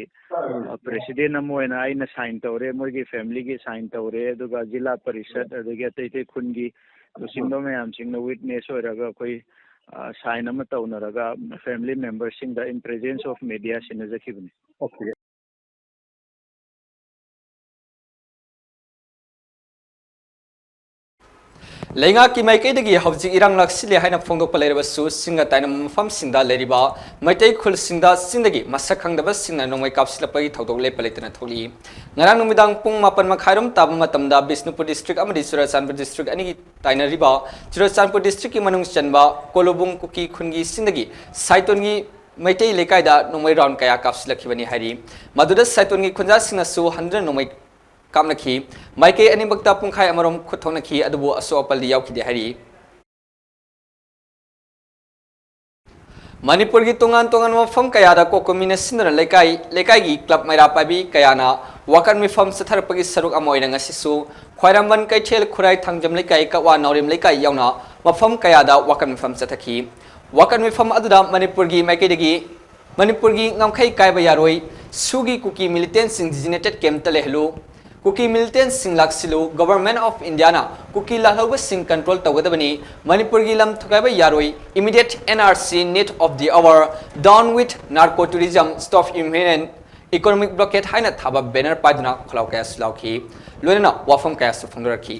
ꯄ꯭ꯔꯦꯁꯤꯗꯦꯟ ꯑꯃ ꯑꯣꯏꯅ ꯑꯩꯅ ꯁꯥꯏꯟ ꯇꯧꯔꯦ ꯃꯣꯏꯒꯤ ꯐꯦꯃꯤꯂꯤꯒꯤ ꯁꯥꯏꯟ ꯇꯧꯔꯦ ꯑꯗꯨꯒ ꯖꯤꯂꯥ ꯄꯔꯤꯁꯠ ꯑꯗꯒꯤ ꯑꯇꯩ ꯈꯨꯟꯒꯤ ꯂꯨꯆꯤꯡꯕ ꯃꯌꯥꯝꯁꯤꯡꯅ ꯋꯤꯠꯅꯦꯁ ꯑꯣꯏꯔꯒ ꯑꯩꯈꯣꯏ ꯁꯥꯏꯟ ꯑꯃ ꯇꯧꯅꯔꯒ ꯐꯦꯃꯤꯂꯤ ꯃꯦꯝꯕꯔꯁꯤꯡꯗ ꯏꯟ ꯄ꯭ꯔꯦꯖꯦꯟꯁ ꯑꯣꯐ ꯃꯦꯗꯤꯌꯥ ꯁꯤꯟꯅꯖꯈꯤꯕꯅꯤ ꯂꯩꯉꯥꯛꯀꯤ ꯃꯥꯏꯀꯩꯗꯒꯤ ꯍꯧꯖꯤꯛ ꯏꯔꯥꯡ ꯂꯥꯛꯁꯤꯜꯂꯦ ꯍꯥꯏꯅ ꯐꯣꯡꯗꯣꯛꯄ ꯂꯩꯔꯕꯁꯨ ꯁꯤꯡꯒ ꯇꯥꯏꯅꯕ ꯃꯐꯝꯁꯤꯡꯗ ꯂꯩꯔꯤꯕ ꯃꯩꯇꯩ ꯈꯨꯜꯁꯤꯡꯗ ꯆꯤꯡꯗꯒꯤ ꯃꯁꯛ ꯈꯪꯗꯕꯁꯤꯡꯅ ꯅꯣꯡꯃꯩ ꯀꯥꯞꯁꯤꯜꯂꯛꯄꯒꯤ ꯊꯧꯗꯣꯛ ꯂꯦꯞꯄ ꯂꯩꯇꯅ ꯊꯣꯛꯂꯤ ꯉꯔꯥꯡ ꯅꯨꯃꯤꯗꯥꯡ ꯄꯨꯡ 7:30 ꯇꯥꯕ ꯃꯇꯝꯗ ꯕꯤꯁꯅꯨꯄꯨꯔ ꯗꯤꯁꯇ꯭ꯔꯤꯛ ꯑꯃꯗꯤ ꯆꯨꯔꯆꯥꯟꯄꯨꯔ ꯗꯤꯁꯇ꯭ꯔꯤꯛ ꯑꯅꯤꯒꯤ ꯇꯥꯏꯅꯔꯤꯕ ꯆꯨꯔꯆꯥꯟꯄꯨꯔ ꯗꯤꯁꯇ꯭ꯔꯤꯛꯀꯤ ꯃꯅꯨꯡ ꯆꯟꯕ ꯀꯣꯂꯨꯕꯨꯡ ꯀꯨꯀꯤ ꯈꯨꯟꯒꯤ ꯆꯤꯡꯗꯒꯤ ꯁꯥꯏꯇꯣꯟꯒꯤ ꯃꯩꯇꯩ ꯂꯩꯀꯥꯏꯗ ꯅꯣꯡꯃꯩ ꯔꯥꯎꯟ ꯀꯌꯥ ꯀꯥꯞꯁꯤꯜꯂꯛꯈꯤꯕꯅꯤ ꯍꯥꯏꯔꯤ ꯃꯗꯨꯗ ꯁꯥꯏꯇꯣꯟꯒꯤ ꯈꯨꯟꯖꯥꯁꯤꯡꯅꯁꯨ ꯍꯟꯗꯨꯅ ꯅꯣꯡꯃꯩ ꯀꯥꯞꯅꯈꯤ ꯃꯥꯏꯀꯩ ꯑꯅꯤꯃꯛꯇ ꯄꯨꯡꯈꯥꯏ ꯑꯃꯔꯣꯝ ꯈꯨꯠ ꯊꯣꯛꯅꯈꯤ ꯑꯗꯨꯕꯨ ꯑꯁꯣꯛ ꯑꯄꯟꯗꯤ ꯌꯥꯎꯈꯤꯗꯦ ꯍꯥꯏꯔꯤ ꯃꯅꯤꯄꯨꯔꯒꯤ ꯇꯣꯉꯥꯟ ꯇꯣꯉꯥꯟꯕ ꯃꯐꯝ ꯀꯌꯥꯗ ꯀꯣꯀꯣꯃꯤꯅ ꯁꯤꯟꯗꯨꯅ ꯂꯩꯀꯥꯏꯒꯤ ꯀ꯭ꯂꯕ ꯃꯩꯔꯥ ꯄꯥꯏꯕꯤ ꯀꯌꯥꯅ ꯋꯥꯀꯠ ꯃꯤꯐꯝ ꯆꯠꯊꯔꯛꯄꯒꯤ ꯁꯔꯨꯛ ꯑꯃ ꯑꯣꯏꯅ ꯉꯁꯤꯁꯨ ꯈ꯭ꯋꯥꯏꯔꯝꯕꯟ ꯀꯩꯊꯦꯜ ꯈꯨꯔꯥꯏ ꯊꯥꯡꯖꯝ ꯂꯩꯀꯥꯏ ꯀꯛꯋꯥ ꯅꯥꯎꯔꯦꯝ ꯂꯩꯀꯥꯏ ꯌꯥꯎꯅ ꯃꯐꯝ ꯀꯌꯥꯗ ꯋꯥꯀꯠ ꯃꯤꯐꯝ ꯆꯠꯊꯈꯤ ꯋꯥꯀꯠ ꯃꯤꯐꯝ ꯑꯗꯨꯗ ꯃꯅꯤꯄꯨꯔꯒꯤ ꯃꯥꯏꯀꯩꯗꯒꯤ ꯃꯅꯤꯄꯨꯔꯒꯤ ꯉꯝꯈꯩ ꯀꯥꯏꯕ ꯌꯥꯔꯣꯏ ꯁꯨꯒꯤ ꯀꯨꯀꯤ ꯃꯤꯂꯤꯇꯦꯟꯁꯤꯡ ꯗꯤꯖꯤꯅꯦꯇꯦꯠ ꯀꯦꯝꯞꯇ ꯂꯩꯍꯜꯂꯨ ꯀꯨꯀꯤ ꯃꯤꯂꯤꯇꯦꯟꯁꯤꯡ ꯂꯥꯛꯁꯤꯜꯂꯨ ꯒꯣꯚꯔꯟꯃꯦꯟꯠ ꯑꯣꯐ ꯏꯟꯗꯤꯌꯥꯅ ꯀꯨꯀꯤ ꯂꯥꯜꯍꯧꯕꯁꯤꯡ ꯀꯟꯇ꯭ꯔꯣꯜ ꯇꯧꯒꯗꯕꯅꯤ ꯃꯅꯤꯄꯨꯔꯒꯤ ꯂꯝ ꯊꯨꯒꯥꯏꯕ ꯌꯥꯔꯣꯏ ꯏꯃꯤꯗꯤꯌꯦꯠ NRC ꯅꯤꯗ of the hour down with narco terrorism stop ꯏꯟꯍꯦꯔꯦꯟ इकोनॉमिक ब्लॉकेट हाइना थाबा बैनर पाइदुना खलाव कया सुलावखी लोइना वाफम कया सुफंगरखी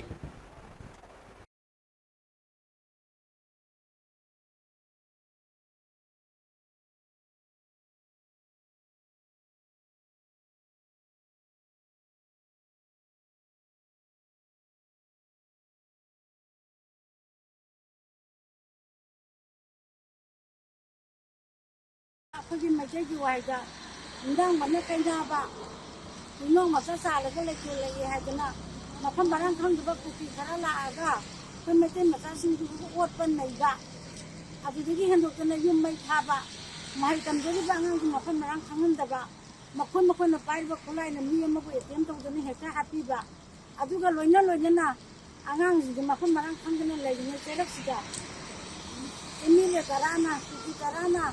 ꯑꯩꯈꯣꯏꯒꯤ ꯃꯩꯇꯩꯒꯤ ꯋꯥꯍꯩꯗ ꯏꯟꯖꯥꯡ ꯃꯅ ꯀꯩꯅꯥꯕ ꯏꯅꯣꯡ ꯃꯆꯥ ꯆꯥꯜꯂꯒ ꯂꯩꯇꯦ ꯂꯩꯌꯦ ꯍꯥꯏꯗꯅ ꯃꯐꯝ ꯃꯔꯥꯡ ꯈꯪꯗꯕ ꯀꯨꯀꯤ ꯈꯔ ꯂꯥꯛꯑꯒ ꯑꯩꯈꯣꯏ ꯃꯩꯇꯩ ꯃꯆꯥꯁꯤꯡꯗꯨꯕꯨ ꯑꯣꯠꯄ ꯅꯩꯕ ꯑꯗꯨꯗꯒꯤ ꯍꯦꯟꯗꯣꯛꯇꯅ ꯌꯨꯝ ꯃꯩ ꯊꯥꯕ ꯃꯍꯩ ꯇꯝꯖꯔꯤꯕ ꯑꯉꯥꯡꯁꯤꯡ ꯃꯐꯝ ꯃꯔꯥꯡ ꯈꯪꯍꯟꯗꯕ ꯃꯈꯣꯏꯅ ꯄꯥꯏꯔꯤꯕ ꯈꯨꯠꯂꯥꯏꯅ ꯃꯤ ꯑꯃꯕꯨ ꯑꯦꯇꯦꯝ ꯇꯧꯗꯅ ꯍꯦꯛꯇ ꯍꯥꯠꯄꯤꯕ ꯑꯗꯨꯒ ꯂꯣꯏꯅꯅ ꯑꯉꯥꯡꯁꯤꯡꯁꯦ ꯃꯐꯝ ꯃꯔꯥꯡ ꯈꯪꯗꯅ ꯂꯩꯔꯤꯉꯩ ꯆꯩꯔꯛꯁꯤꯗ MLA ꯇꯔꯥꯅ ꯀꯨꯀꯤ ꯇꯔꯥꯅ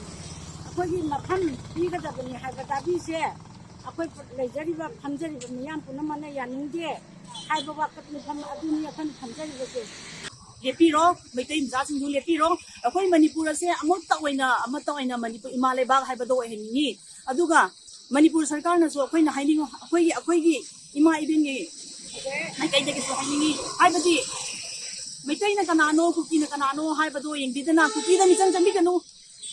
ꯑꯩꯈꯣꯏꯒꯤ ꯃꯐꯝ ꯄꯤꯒꯗꯕꯅꯤ ꯍꯥꯏꯕ ꯗꯥꯕꯤꯁꯦ ꯑꯩꯈꯣꯏ ꯂꯩꯖꯔꯤꯕ ꯐꯝꯖꯔꯤꯕ ꯃꯤꯌꯥꯝ ꯄꯨꯝꯅꯃꯛꯅ ꯌꯥꯅꯤꯡꯗꯦ ꯍꯥꯏꯕ ꯋꯥꯀꯠ ꯃꯤꯐꯝ ꯑꯗꯨꯅꯤ ꯑꯩꯈꯣꯏꯅ ꯐꯝꯖꯔꯤꯕꯁꯦ ꯂꯦꯞꯄꯤꯔꯣ ꯃꯩꯇꯩ ꯃꯆꯥꯁꯤꯡꯗꯨ ꯂꯦꯞꯄꯤꯔꯣ ꯑꯩꯈꯣꯏ ꯃꯅꯤꯄꯨꯔ ꯑꯁꯦ ꯑꯃꯠꯇ ꯑꯣꯏꯅ ꯃꯅꯤꯄꯨꯔ ꯏꯃꯥ ꯂꯩꯕꯥꯛ ꯍꯥꯏꯕꯗꯣ ꯑꯣꯏꯍꯟꯅꯤꯡꯉꯤ ꯑꯗꯨꯒ ꯃꯅꯤꯄꯨꯔ ꯁꯔꯀꯥꯔꯅꯁꯨ ꯑꯩꯈꯣꯏꯅ ꯍꯥꯏꯅꯤꯡꯉꯤ ꯑꯩꯈꯣꯏꯒꯤ ꯏꯃꯥ ꯏꯕꯦꯟꯒꯤ ꯃꯥꯏꯀꯩꯗꯒꯤꯁꯨ ꯍꯥꯏꯅꯤꯡꯉꯤ ꯍꯥꯏꯕꯗꯤ ꯃꯩꯇꯩꯅ ꯀꯅꯥꯅꯣ ꯀꯨꯀꯤꯅ ꯀꯅꯥꯅꯣ ꯍꯥꯏꯕꯗꯣ ꯌꯦꯡꯕꯤꯗꯅ ꯀꯨꯀꯤꯗ ꯃꯤꯆꯪ ꯆꯪꯕꯤꯒꯅꯨ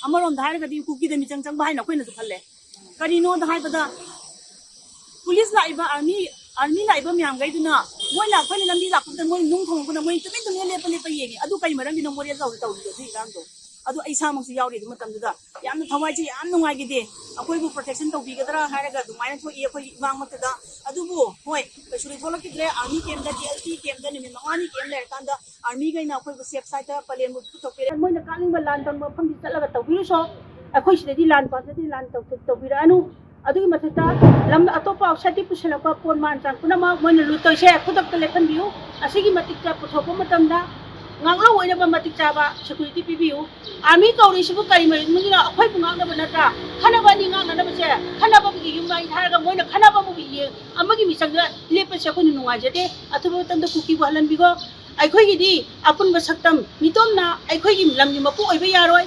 ꯑꯃꯔꯣꯝꯗ ꯍꯥꯏꯔꯒꯗꯤ ꯀꯨꯀꯤꯗ ꯃꯤꯆꯪ ꯆꯪꯕ ꯍꯥꯏꯅ ꯑꯩꯈꯣꯏꯅꯁꯨ ꯈꯜꯂꯦ ꯀꯔꯤꯅꯣꯗ ꯍꯥꯏꯕꯗ ꯄꯨꯂꯤꯁ ꯂꯥꯛꯏꯕ ꯑꯥꯔꯃꯤ ꯂꯥꯛꯏꯕ ꯃꯌꯥꯝꯈꯩꯗꯨꯅ ꯃꯣꯏꯅ ꯑꯩꯈꯣꯏꯅ ꯂꯝꯕꯤ ꯂꯥꯛꯄꯗ ꯃꯣꯏ ꯅꯨꯡ ꯊꯣꯡꯉꯛꯄꯗ ꯃꯣꯏ ꯇꯨꯃꯤꯟ ꯂꯦꯞꯄ ꯌꯦꯡꯉꯤ ꯑꯗꯨ ꯀꯔꯤ ꯃꯔꯝꯒꯤꯅꯣ ꯃꯣꯔꯦ ꯇꯧꯔꯤꯗꯣ ꯑꯗꯨ ꯏꯔꯥꯡꯗꯣ ꯑꯗꯨ ꯑꯩ ꯏꯁꯥꯃꯛꯁꯨ ꯌꯥꯎꯔꯤ ꯑꯗꯨ ꯃꯇꯝꯗꯨꯗ ꯌꯥꯝꯅ ꯊꯋꯥꯏꯁꯦ ꯌꯥꯝ ꯅꯨꯡꯉꯥꯏꯈꯤꯗꯦ ꯑꯩꯈꯣꯏꯕꯨ ꯄ꯭ꯔꯣꯇꯦꯛꯁꯟ ꯇꯧꯕꯤꯒꯗ꯭ꯔꯥ ꯍꯥꯏꯔꯒ ꯑꯗꯨꯃꯥꯏꯅ ꯊꯣꯛꯏ ꯑꯩꯈꯣꯏꯒꯤ ꯏꯃꯥꯡꯃꯛꯇꯗ ꯑꯗꯨꯕꯨ ꯍꯣꯏ ꯀꯩꯁꯨ ꯊꯣꯛꯂꯛꯈꯤꯗ꯭ꯔꯦ ꯑꯥꯔꯃꯤ ꯀꯦꯝꯞꯇ DLT ꯀꯦꯝꯞꯇ ꯅꯨꯃꯤꯠ 5ꯅꯤ ꯀꯦꯝꯞ ꯂꯩꯔꯀꯥꯟꯗ ꯑꯥꯔꯃꯤꯈꯩꯅ ꯑꯩꯈꯣꯏꯕꯨ ꯁꯦꯐ ꯁꯥꯏꯠꯇ ꯄꯂꯦꯟꯕꯨ ꯄꯨꯊꯣꯛꯄꯤꯔꯦ ꯃꯣꯏꯅ ꯀꯥꯅꯤꯡꯕ ꯂꯥꯟ ꯇꯧꯕ ꯃꯐꯝꯗꯤ ꯆꯠꯂꯒ ꯇꯧꯕꯤꯔꯨꯁꯣ ꯑꯩꯈꯣꯏ ꯁꯤꯗꯗꯤ ꯂꯥꯟ ꯄꯥꯠꯇꯗꯤ ꯂꯥꯟ ꯇꯧꯕꯤꯔꯛꯑꯅꯨ ꯑꯗꯨꯒꯤ ꯃꯊꯛꯇ ꯂꯝ ꯑꯇꯣꯞꯄ ꯑꯥꯎꯠꯁꯥꯏꯗꯇꯒꯤ ꯄꯨꯁꯤꯜꯂꯛꯄ ꯄꯣꯠ ꯃꯥꯟ ꯆꯥꯡ ꯄꯨꯝꯅꯃꯛ ꯃꯣꯏꯅ ꯂꯨꯠ ꯇꯧꯔꯤꯁꯦ ꯈꯨꯗꯛꯇ ꯂꯦꯞꯍꯟꯕꯤꯌꯨ ꯑꯁꯤꯒꯤ ꯃꯇꯤꯛꯇ ꯄꯨꯊꯣꯛꯄ ꯃꯇꯝꯗ ꯉꯥꯛꯂꯧ ꯑꯣꯏꯅꯕ ꯃꯇꯤꯛ ꯆꯥꯕ ꯁꯦꯀ꯭ꯌꯨꯔꯤꯇꯤ ꯄꯤꯕꯤꯌꯨ ꯑꯥꯔꯃꯤ ꯀꯧꯔꯤꯁꯤꯕꯨ ꯀꯔꯤ ꯃꯔꯝꯒꯤꯅꯣ ꯑꯩꯈꯣꯏꯕꯨ ꯉꯥꯛꯅꯕ ꯅꯠꯇ꯭ꯔꯥ ꯈꯟꯅꯕ ꯑꯅꯤ ꯉꯥꯛꯅꯅꯕꯁꯦ ꯈꯟꯅꯕꯒꯤ ꯌꯨꯝ ꯍꯥꯏꯔꯒ ꯃꯣꯏꯅ ꯈꯟꯅꯕ ꯑꯃꯒꯤ ꯃꯤꯆꯪꯗ ꯂꯦꯞꯄꯁꯦ ꯑꯩꯈꯣꯏꯅ ꯅꯨꯡꯉꯥꯏꯖꯗꯦ ꯑꯊꯨꯕ ꯃꯇꯝꯗ ꯀꯨꯀꯤꯕꯨ ꯍꯜꯍꯟꯕꯤꯈꯣ ꯑꯩꯈꯣꯏꯒꯤꯗꯤ ꯑꯄꯨꯟꯕ ꯁꯛꯇꯝ ꯃꯤꯇꯣꯞꯅ ꯑꯩꯈꯣꯏꯒꯤ ꯂꯝꯒꯤ ꯃꯄꯨ ꯑꯣꯏꯕ ꯌꯥꯔꯣꯏ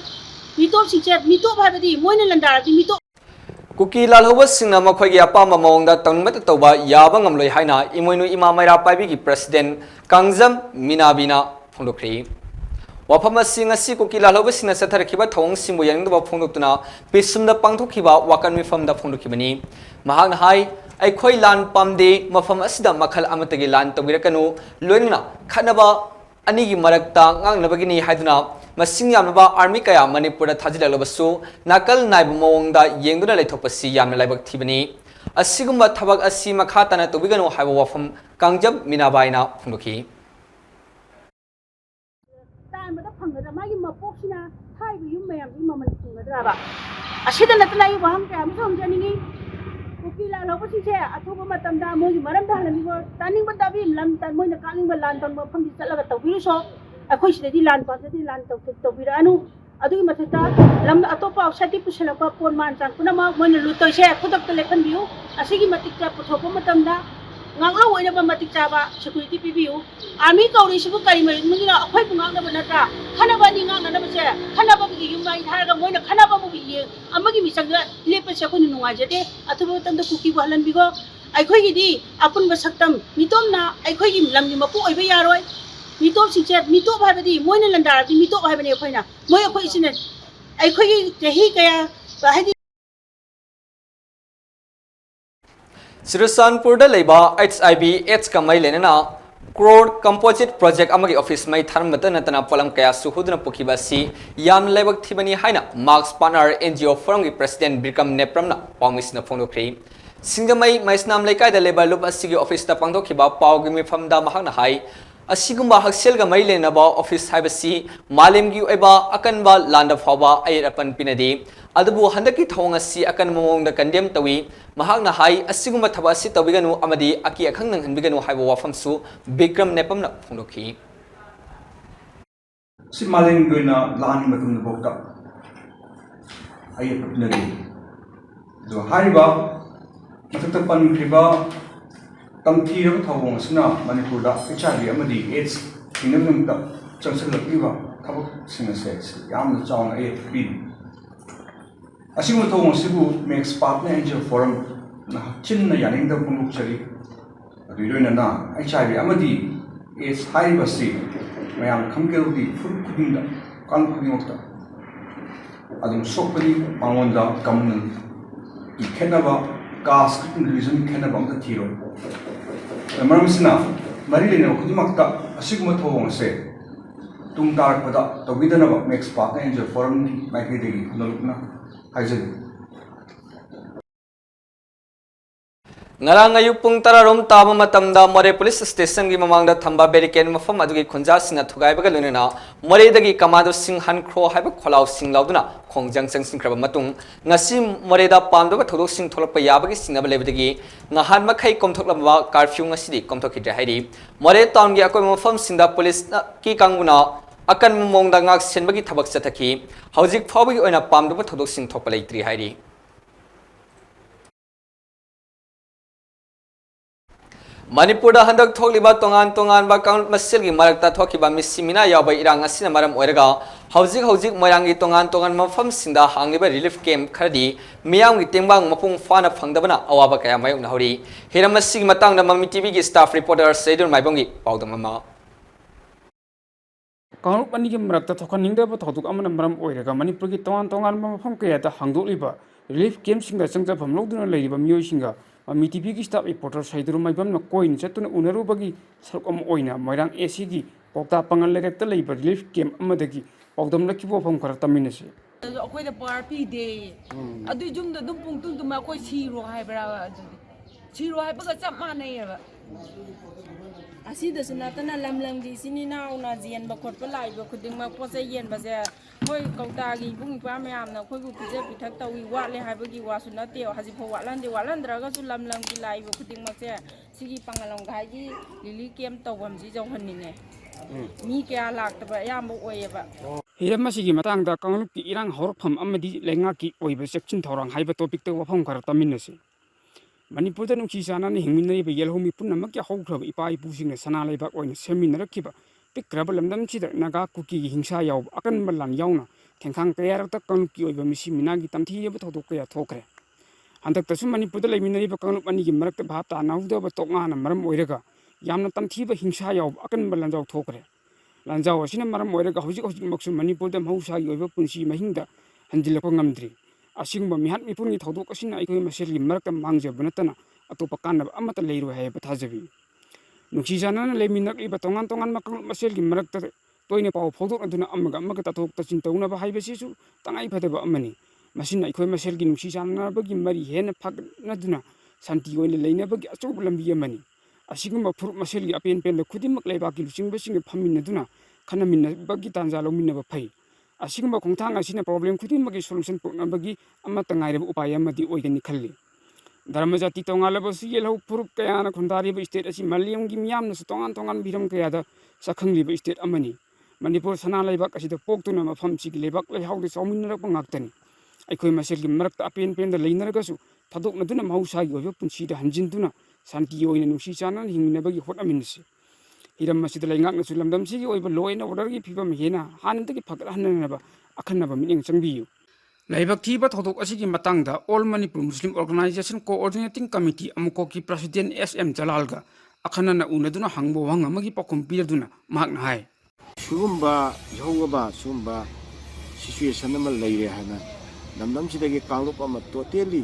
ꯃꯤꯇꯣꯞꯁꯤꯡꯁꯦ ꯃꯤꯇꯣꯞ ꯍꯥꯏꯕꯗꯤ ꯃꯣꯏꯅ ꯂꯟꯗꯥꯔꯗꯤ ꯃꯤꯇꯣꯞ कुकी लालहौबसिंगना मखोइगी अपामा मौंगदा तंगमत तौबा याबा ngamloi haina imoinu ima maira paibigi president kangjam minabina phongdokri wafam asi ngasi kuki lalhobasingna satharakiba thawng simbu yaningdaba phongdoktuna pisumda pangthokhiba wakan mifamda phongdokhibani mahakna hai ꯑꯩꯈꯣꯏ ꯂꯥꯟ ꯄꯥꯝꯗꯦ ꯃꯐꯝ ꯑꯁꯤꯗ ꯃꯈꯜ ꯑꯃꯠꯇꯒꯤ ꯂꯥꯟ ꯇꯧꯕꯤꯔꯛꯀꯅꯨ ꯂꯣꯏꯅꯅ ꯈꯠꯅꯕ ꯑꯅꯤꯒꯤ ꯃꯔꯛꯇ ꯉꯥꯡꯅꯕꯒꯤꯅꯤ ꯍꯥꯏꯗꯨꯅ ꯃꯁꯤꯡ ꯌꯥꯝꯂꯕ ꯑꯥꯔꯃꯤ ꯀꯌꯥ ꯃꯅꯤꯄꯨꯔꯗ ꯊꯥꯖꯤꯜꯂꯛꯂꯕꯁꯨ ꯅꯥꯀꯜ ꯅꯥꯏꯕ ꯃꯑꯣꯡꯗ ꯌꯦꯡꯗꯨꯅ ꯂꯩꯊꯣꯛꯄꯁꯤ ꯌꯥꯝꯅ ꯂꯥꯏꯕꯛ ꯊꯤꯕꯅꯤ ꯑꯁꯤꯒꯨꯝꯕ ꯊꯕꯛ ꯑꯁꯤ ꯃꯈꯥ ꯇꯥꯅ ꯇꯧꯕꯤꯒꯅꯨ ꯍꯥꯏꯕ ꯋꯥꯐꯝ ꯀꯥꯡꯖꯝ ꯃꯤꯅꯥꯕꯥꯏꯅ ꯐꯣꯡꯗꯣꯛꯈꯤ ꯇꯥꯟꯕꯗ ꯐꯪꯒꯗ꯭ꯔꯥ ꯃꯥꯒꯤ ꯃꯄꯣꯛꯁꯤꯅ ꯊꯥꯏꯕ ꯌꯨꯝ ꯃꯌꯥꯝꯁꯤ ꯃꯃꯜ ꯆꯤꯡꯒꯗ꯭ꯔꯥꯕ ꯑꯁꯤꯗ ꯅꯠꯇꯅ ꯑꯩ ꯋꯥꯍꯪ ꯀꯌꯥ ꯑꯃꯁꯨ ꯍꯪꯖꯅꯤꯡꯉꯤ ꯀꯨꯀꯤ ꯂꯥꯟ ꯍꯧꯕꯁꯤꯡꯁꯦ ꯑꯊꯨꯕ ꯃꯇꯝꯗ ꯃꯣꯏꯒꯤ ꯃꯔꯝꯗ ꯍꯜꯍꯟꯅꯤꯡꯕ ꯇꯥꯅꯤꯡꯕ ꯇꯥꯕꯤ ꯂꯝ ꯃꯣꯏꯅ ꯀꯥꯅꯤꯡꯕ ꯂꯥꯟ ꯇꯧꯕ ꯃꯐꯝꯗꯤ ꯆꯠꯂꯒ ꯇꯧꯕꯤꯔꯨꯁꯣ ꯑꯩꯈꯣꯏ ꯁꯤꯗꯗꯤ ꯂꯥꯟ ꯄꯥꯝꯖꯗꯦ ꯂꯥꯟ ꯇꯧꯕꯤꯔꯛꯑꯅꯨ ꯑꯗꯨꯒꯤ ꯃꯊꯛꯇ ꯂꯝ ꯑꯇꯣꯞꯄ ꯑꯥꯎꯠꯁꯥꯏꯗꯒꯤ ꯄꯨꯁꯤꯜꯂꯛꯄ ꯄꯣꯠ ꯃꯥꯟ ꯆꯥꯡ ꯄꯨꯝꯅꯃꯛ ꯃꯣꯏꯅ ꯂꯨꯠ ꯇꯧꯔꯤꯁꯦ ꯈꯨꯗꯛꯇ ꯂꯦꯞꯍꯟꯕꯤꯌꯨ ꯑꯁꯤꯒꯤ ꯃꯇꯤꯛ ꯄꯨꯊꯣꯛꯄ ꯃꯇꯝꯗ ꯉꯥꯛꯂꯧ ꯑꯣꯏꯅꯕ ꯃꯇꯤꯛ ꯆꯥꯕ ꯁꯦꯀꯨꯔꯤꯇꯤ ꯄꯤꯕꯤꯌꯨ ꯑꯥꯔꯃꯤ ꯀꯧꯔꯤꯁꯤꯕꯨ ꯀꯔꯤ ꯃꯔꯝꯒꯤꯅꯣ ꯑꯩꯈꯣꯏꯕꯨ ꯉꯥꯡꯅꯕ ꯅꯠꯇ꯭ꯔꯥ ꯈꯟꯅꯕ ꯑꯅꯤ ꯉꯥꯡꯅꯅꯕꯁꯦ ꯈꯟꯅꯕꯒꯤ ꯌꯨꯝ ꯃꯩ ꯊꯥꯔꯒ ꯃꯣꯏꯅ ꯈꯟꯅꯕꯕꯨ ꯑꯃꯒꯤ ꯃꯤꯆꯪꯗ ꯂꯦꯞꯄꯁꯦ ꯑꯩꯈꯣꯏꯅ ꯅꯨꯡꯉꯥꯏꯖꯗꯦ ꯑꯊꯨꯕ ꯃꯇꯝꯗ ꯀꯨꯀꯤꯕꯨ ꯍꯜꯍꯟꯕꯤꯈꯣ ꯑꯩꯈꯣꯏꯒꯤꯗꯤ ꯑꯄꯨꯟꯕ ꯁꯛꯇꯝ ꯃꯤꯇꯣꯞꯅ ꯑꯩꯈꯣꯏꯒꯤ ꯂꯝꯒꯤ ꯃꯄꯨ ꯑꯣꯏꯕ ꯌꯥꯔꯣꯏ ꯃꯤꯇꯣꯞꯁꯤꯡꯁꯦ ꯃꯤꯇꯣꯞ ꯍꯥꯏꯕꯗꯤ ꯃꯣꯏꯅ ꯂꯟꯗꯥꯔꯕꯗꯤ ꯃꯤꯇꯣꯞ ꯍꯥꯏꯕꯅꯤ ꯑꯩꯈꯣꯏꯅ ꯃꯣꯏ ꯑꯩꯈꯣꯏꯁꯤꯅ ꯑꯩꯈꯣꯏꯒꯤ ꯆꯍꯤ ꯀꯌా ꯍꯥꯏꯗꯤ ꯆꯨꯔꯆꯥꯟꯄꯨꯔꯗ ꯂꯩꯕ HIV/AIDS ꯀ ꯃꯔꯤ ꯂꯩꯅꯅ ꯀ꯭ꯔꯣꯔ ꯀꯝꯄꯣꯖꯤꯠ ꯄ꯭ꯔꯣꯖꯦꯛ ꯑꯃꯒꯤ ꯑꯣꯐꯤꯁ ꯃꯩ ꯊꯥꯔꯝꯕꯇ ꯅꯠꯇꯅ ꯄꯣꯠꯂꯝ ꯀꯌꯥꯁꯨ ꯍꯨꯗꯨꯅ ꯄꯨꯈꯤꯕ ꯑꯁꯤ ꯌꯥꯝꯅ ꯂꯥꯏꯕꯛ ꯊꯤꯕꯅꯤ ꯍꯥꯏꯅ ꯃꯥꯔꯛꯁ ꯄꯥꯔꯠꯅꯔ NGO ꯐꯣꯔꯝꯒꯤ ꯄ꯭ꯔꯁꯤꯗꯦꯟꯠ ꯕꯤꯀ꯭ꯔꯝ ꯅꯦꯄ꯭ꯔꯝꯅ ꯄꯥꯎꯃꯤꯁꯤꯅ ꯐꯣꯡꯗꯣꯛꯈ꯭ꯔꯦ ꯁꯤꯡꯖꯃꯩ ꯃꯩꯁꯅꯥꯝ ꯂꯩꯀꯥꯏꯗ ꯂꯩꯕ ꯂꯨꯞ ꯑꯁꯤꯒꯤ ꯑꯣꯐꯤꯁꯇ ꯄꯥꯡꯊꯣꯛꯈꯤꯕ ꯄꯥꯎꯒꯤ ꯃꯤꯐꯝꯗ ꯃꯍꯥꯛꯅ ꯍꯥꯏ ꯑꯁꯤꯒꯨꯝꯕ ꯍꯛꯁꯦꯜꯒ ꯃꯔꯤ ꯂꯩꯅꯕ ꯑꯣꯐꯤꯁ ꯍꯥꯏꯕꯁꯤ ꯃꯥꯂꯦꯝꯒꯤ ꯑꯣꯏꯕ ꯑꯀꯟꯕ ꯂꯥꯟꯗ ꯐꯥꯎꯕ ꯑꯌꯦꯠ ꯑꯄꯟ ꯄꯤꯅꯗꯦ ꯑꯗꯨꯕꯨ ꯍꯟꯗꯛꯀꯤ ꯊꯧꯑꯣꯡ ꯑꯁꯤ ꯑꯀꯟꯕ ꯃꯑꯣꯡꯗ ꯀꯟꯗꯦꯝ ꯇꯧꯏ ꯃꯍꯥꯛꯅ ꯍꯥꯏ ꯑꯁꯤꯒꯨꯝꯕ ꯊꯕꯛ ꯑꯁꯤ ꯇꯧꯕꯤꯒꯅꯨ ꯑꯃꯗꯤ ꯑꯀꯤ ꯑꯈꯪ ꯅꯪꯍꯟꯕꯤꯒꯅꯨ ꯍꯥꯏꯕ ꯋꯥꯐꯝꯁꯨ ꯕꯤꯀ꯭ꯔꯝ ꯅꯦꯄꯝꯅ ꯐꯣꯡꯗꯣꯛꯈꯤ ꯁꯤ ꯃꯥꯂꯦꯝꯒꯤ ꯑꯣꯏꯅ ꯂꯥꯟꯒꯤ ꯃꯇꯝꯗꯐꯥꯎꯗ ꯑꯌꯦꯠꯄ ꯄꯤꯅꯔꯤ ꯑꯗꯣ ꯍꯥꯏꯔꯤꯕ ꯃꯊꯛꯇ ꯄꯟꯈ꯭ꯔꯤꯕ ꯇꯝꯊꯤꯔꯕ ꯊꯧꯑꯣꯡ ꯑꯁꯤꯅ ꯃꯅꯤꯄꯨꯔꯗ HIV ꯑꯃꯗꯤ AIDS ꯊꯤꯡꯅꯕꯒꯤꯗꯃꯛꯇ ꯆꯪꯁꯤꯜꯂꯛꯂꯤꯕ ꯊꯕꯛꯁꯤꯡ ꯑꯁꯦ ꯌꯥꯝꯅ ꯆꯥꯎꯅ ꯑꯌꯦꯠꯄ ꯄꯤꯔꯤ ꯑꯁꯤꯒꯨꯝꯕ ꯊꯧꯑꯣꯡ ꯑꯁꯤꯕꯨ ꯃꯦꯛꯁ ꯄꯥꯔꯠꯅꯔ NGO ꯐꯣꯔꯝꯅ ꯍꯛꯆꯤꯟꯅ ꯌꯥꯅꯤꯡꯗꯕ ꯐꯣꯡꯗꯣꯛꯆꯔꯤ ꯑꯗꯨꯒꯤ ꯂꯣꯏꯅꯅ HIV ꯑꯃꯗꯤ AIDS ꯍꯥꯏꯔꯤꯕꯁꯤ ꯃꯌꯥꯝꯅ ꯈꯪꯒꯗꯧꯗꯤ ꯐꯨꯔꯨꯞ ꯈꯨꯗꯤꯡꯗ ꯀꯥꯡꯂꯨꯞ ꯈꯨꯗꯤꯡꯃꯛꯇ ꯑꯗꯨꯝ ꯁꯣꯛꯄꯗꯤ ꯃꯉꯣꯟꯗ ꯀꯝꯃꯨꯅꯦꯜꯒꯤ ꯈꯦꯠꯅꯕ ꯀꯥꯁ ꯔꯤꯂꯤꯖꯟ ꯈꯦꯠꯅꯕ ꯑꯝꯇ ꯊꯤꯔꯣꯏ ꯃꯔꯝ ꯑꯁꯤꯅ ꯃꯔꯤ ꯂꯩꯅꯕ ꯈꯨꯗꯤꯡꯃꯛꯇ ꯑꯁꯤꯒꯨꯝꯕ ꯊꯧꯑꯣꯡ ꯑꯁꯦ ꯇꯨꯡ ꯇꯥꯔꯛꯄꯗ ꯇꯧꯕꯤꯗꯅꯕ ꯃꯦꯛꯁ ꯄꯥꯔꯠꯅꯔ NGO ꯐꯣꯔꯝꯒꯤ ꯃꯥꯏꯀꯩꯗꯒꯤ ꯅꯣꯂꯨꯛꯅ ꯍꯥꯏꯖꯔꯤ ngarang ayuk pung tararom taba matamda more police station gi mamangda thamba barricade mafam adugi khunja sina thugai baga lunena more dagi kamado sing han khro haiba kholau sing lauduna khongjang chang sing kraba matung ngasi more da pando ba thodok sing tholakpa yabagi singnaba lebadagi ngahan makhai komthoklaba curfew ngasi di komthokidre hairi more town gi akoi mafam singda police ki kanguna akan mongda ngak senbagi thabak chathaki hojik phawbagi oina pamdo ba thodok sing thokpa leitri hairi Manipurda handak thokliba tongan ba count masilgi marakta thokiba misimina yawba irang asina maram oiraga hojik moirangi tongan mafam singda hangliba relief camp khardi miyamgi tengbang mapung fana phangdabana awaba kaya mayok na hori hiramasi matangda MAMI TV gi staff reporter Seidun Maibongi paudamama Congress पनी की मरकता थोखन निंगदब थोदुक अमन मरम ओइरगा मणिपुर की तोंगान मफम कयादा हांगदोलिबा relief camp सिंगा चंगजाफम लौदुना लेरिबा मियोय सिंगा MAMI TV की staff reporter साइदुरु माइबमना कोइन चतुना उनरुबगी सरकम ओइना मोइरांग एसी की पौता पंगल लेरेक्ता लेरिबा रिलीफ कैंप अमदगी पौदम लखिबो फम खरा तमिनसे अखोइदा पावर पीदे अदु जुमदा दुम पुंगतुं दुमा अखोइ सिरो हाइबरा सिरो हाइबगा चप मानैयबा ꯑꯁꯤꯗꯁꯨ ꯅꯠꯇꯅ ꯂꯝꯂꯝꯒꯤ ꯏꯆꯤꯟ ꯏꯅꯥꯎꯅ ꯌꯦꯟꯕ ꯈꯣꯠꯄ ꯂꯥꯛꯏꯕ ꯈꯨꯗꯤꯡꯃꯛ ꯄꯣꯠ ꯆꯩ ꯌꯦꯟꯕꯁꯦ ꯑꯩꯈꯣꯏ ꯀꯧꯇꯥꯒꯤ ꯏꯕꯨꯡ ꯏꯄ꯭ꯋꯥ ꯃꯌꯥꯝꯅ ꯑꯩꯈꯣꯏꯕꯨ ꯄꯤꯖ ꯄꯤꯊꯛ ꯇꯧꯏ ꯋꯥꯠꯂꯦ ꯍꯥꯏꯕꯒꯤ ꯋꯥꯁꯨ ꯅꯠꯇꯦ ꯍꯧꯖꯤꯛꯐꯥꯎ ꯋꯥꯠꯍꯟꯗ꯭ꯔꯒꯁꯨ ꯂꯝꯂꯝꯒꯤ ꯂꯥꯛꯏꯕ ꯈꯨꯗꯤꯡꯃꯛꯁꯦ ꯁꯤꯒꯤ ꯄꯥꯡꯒꯜꯂꯝꯒꯥꯏꯒꯤ ꯂꯤꯂꯤ ꯀꯦꯝp ꯇꯧꯐꯝꯁꯤ ꯌꯧꯍꯟꯅꯤꯡꯉꯦ ꯃꯤ ꯀꯌꯥ ꯂꯥꯛꯇꯕ ꯑꯌꯥꯝꯕ ꯑꯣꯏꯌꯦꯕ हिरम असिगी मतंगदा कांगलुप की इरांग हौरफम अमदी लेंगाकी ओइबे सेक्शन थौरांग हाइबा टॉपिक ते वफम खरा तमिनसे मणिपुर दा नुंसी चानाने हिंगमिनरिबे येलहोमी पुनमक हौख्रब इपा इपुसिंगने सना लेबाक ओइने सेमिनरखिबा पिक्रब लमदमसिदा नागा कुकी हिंसा याव अकनब लान यावना थेंखांग कयारता कांगलुप की ओइबा मिसी मिनागी तमथीयब थौदोक कया थोखरे हंदक्तसु मणिपुर दा लेमिनरिबे कांगलुप अनिगी मरक्ता भाब तानाउदब तोकनाना मरम ओइरगा यामना तमथीबा हिंसा याव अकनब लानजाव थोखरे लानजाव असिना मरम ओइरगा हौजिक मणिपुर दा महौसागी ओइबा पुंसी महिंगदा हंजिलको ngamdri असिगुंबा मिहात मिपुंगी थौदोक असिना अइखोइ मसेलगी मरक्ता मांगजब नतना ꯑꯇꯣꯞꯄ ꯀꯥꯟꯅꯕ ꯑꯃꯠꯇ ꯂꯩꯔꯣꯏ ꯍꯥꯏꯕ ꯊꯥꯖꯕꯤ ꯅꯨꯡꯁꯤ ꯆꯥꯟꯅꯅ ꯂꯩꯃꯤꯟꯅꯔꯤꯕ ꯇꯣꯉꯥꯟ ꯇꯣꯉꯥꯟꯕ ꯀꯥꯡꯂꯨꯞ ꯃꯁꯦꯜꯒꯤ ꯃꯔꯛꯇ ꯇꯣꯏꯅ ꯄꯥꯎ ꯐꯥꯎꯗꯣꯛꯅꯗꯨꯅ ꯑꯃꯒ ꯇꯥꯊꯣꯛ ꯇꯥꯁꯤꯟ ꯇꯧꯅꯕ ꯍꯥꯏꯕꯁꯤꯁꯨ ꯇꯉꯥꯏꯐꯗꯕ ꯑꯃꯅꯤ ꯃꯁꯤꯅ ꯑꯩꯈꯣꯏ ꯃꯁꯦꯜꯒꯤ ꯅꯨꯡꯁꯤ ꯆꯥꯟꯅꯕꯒꯤ ꯃꯔꯤ ꯍꯦꯟꯅ ꯐꯒꯠꯅꯗꯨꯅ ꯁꯥꯟꯇꯤ ꯑꯣꯏꯅ ꯂꯩꯅꯕꯒꯤ ꯑꯆꯧꯕ ꯂꯝꯕꯤ ꯑꯃꯅꯤ ꯑꯁꯤꯒꯨꯝꯕ ꯐꯨꯔꯨꯞ ꯃꯁꯦꯜꯒꯤ ꯑꯄꯦꯟ ꯄꯦꯟꯕ ꯈꯨꯗꯤꯡꯃꯛ ꯂꯩꯕꯥꯛꯀꯤ ꯂꯨꯆꯤꯡꯕꯁꯤꯡꯒ ꯐꯝꯃꯤꯟꯅꯗꯨꯅ ꯈꯟꯅꯃꯤꯟꯅꯕꯒꯤ ꯇꯥꯟꯖꯥ ꯂꯧꯃꯤꯟꯅꯕ ꯐꯩ ꯑꯁꯤꯒꯨꯝꯕ ꯈꯣꯡꯊꯥꯡ ꯑꯁꯤꯅ ꯄ꯭ꯔꯣꯕ꯭ꯂꯦꯝ ꯈꯨꯗꯤꯡꯃꯛꯀꯤ ꯁꯣꯂꯨꯁꯟ ꯄꯨꯔꯛꯅꯕꯒꯤ ꯑꯃꯠꯇ ꯉꯥꯏꯔꯕ ꯎꯄꯥꯏ ꯑꯃꯗꯤ ꯑꯣꯏꯒꯅꯤ ꯈꯜꯂꯤ ꯙꯔꯃ ꯖꯥꯇꯤ ꯇꯣꯉꯥꯜꯂꯕꯁꯨ ꯌꯦꯜꯍꯧ ꯐꯨꯔꯨꯞ ꯀꯌꯥꯅ ꯈꯨꯟꯗꯥꯔꯤꯕ ꯏꯁꯇꯦꯠ ꯑꯁꯤ ꯃꯥꯂꯦꯝꯒꯤ ꯃꯤꯌꯥꯝꯅꯁꯨ ꯇꯣꯉꯥꯟ ꯇꯣꯉꯥꯟꯕ ꯍꯤꯔꯝ ꯀꯌꯥꯗ ꯁꯛꯈꯪꯂꯤꯕ ꯏꯁꯇꯦꯠ ꯑꯃꯅꯤ ꯃꯅꯤꯄꯨꯔ ꯁꯅꯥ ꯂꯩꯕꯥꯛ ꯑꯁꯤꯗ ꯄꯣꯛꯇꯨꯅ ꯃꯐꯝꯁꯤꯒꯤ ꯂꯩꯕꯥꯛ ꯂꯩꯍꯥꯎꯗ ꯆꯥꯎꯃꯤꯟꯅꯔꯛꯄ ꯉꯥꯛꯇꯅꯤ ꯑꯩꯈꯣꯏ ꯃꯁꯦꯜꯒꯤ ꯃꯔꯛꯇ ꯑꯄꯦꯟ ꯄꯦꯟꯗ ꯂꯩꯅꯔꯒꯁꯨ ꯊꯥꯗꯣꯛꯅꯗꯨꯅ ꯃꯍꯧꯁꯥꯒꯤ ꯑꯣꯏꯕ ꯄꯨꯟꯁꯤꯗ ꯍꯟꯖꯤꯟꯗꯨꯅ ꯁꯥꯟꯇꯤ ꯑꯣꯏꯅ ꯅꯨꯡꯁꯤ ꯆꯥꯟꯅꯅ ꯍꯤꯡꯃꯤꯟꯅꯕꯒꯤ ꯍꯣꯠꯅꯃꯤꯟꯅꯁꯤ ꯍꯤꯔꯝ ꯑꯁꯤꯗ ꯂꯩꯉꯥꯛꯅꯁꯨ ꯂꯝꯗꯝꯁꯤꯒꯤ ꯑꯣꯏꯕ ꯂꯣ ꯑꯦꯟ ꯑꯣꯔꯗꯔꯒꯤ ꯐꯤꯕꯝ ꯍꯦꯟꯅ ꯍꯥꯟꯅꯗꯒꯤ ꯐꯒꯠꯍꯟꯅꯕ ꯑꯈꯟꯅꯕ ꯃꯤꯠꯌꯦꯡ ꯆꯪꯕꯤꯌꯨ ꯂꯥꯏꯕꯛ ꯊꯤꯕ ꯊꯧꯗꯣꯛ ꯑꯁꯤꯒꯤ ꯃꯇꯥꯡꯗ all Manipur Muslim organisation coordinating committee ꯑꯃꯨꯛꯀꯣꯛꯀꯤ ꯄ꯭ꯔꯁꯤꯗꯦꯟ SM ꯖꯂꯥꯜꯒ ꯑꯈꯟꯅꯅ ꯎꯅꯗꯨꯅ ꯍꯪꯕ ꯋꯥꯍꯪ ꯑꯃꯒꯤ ꯄꯥꯎꯈꯨꯝ ꯄꯤꯔꯗꯨꯅ ꯃꯍꯥꯛꯅ ꯍꯥꯏ ꯁꯤꯒꯨꯝꯕ ꯏꯍꯧꯒꯕ ꯁꯤꯒꯨꯝꯕ ꯁꯤꯆꯨꯋꯦꯁꯟ ꯑꯃ ꯂꯩꯔꯦ ꯍꯥꯏꯅ ꯂꯝꯗꯝꯁꯤꯗꯒꯤ ꯀꯥꯡꯂꯨꯞ ꯑꯃ ꯇꯣꯇꯦꯜꯂꯤ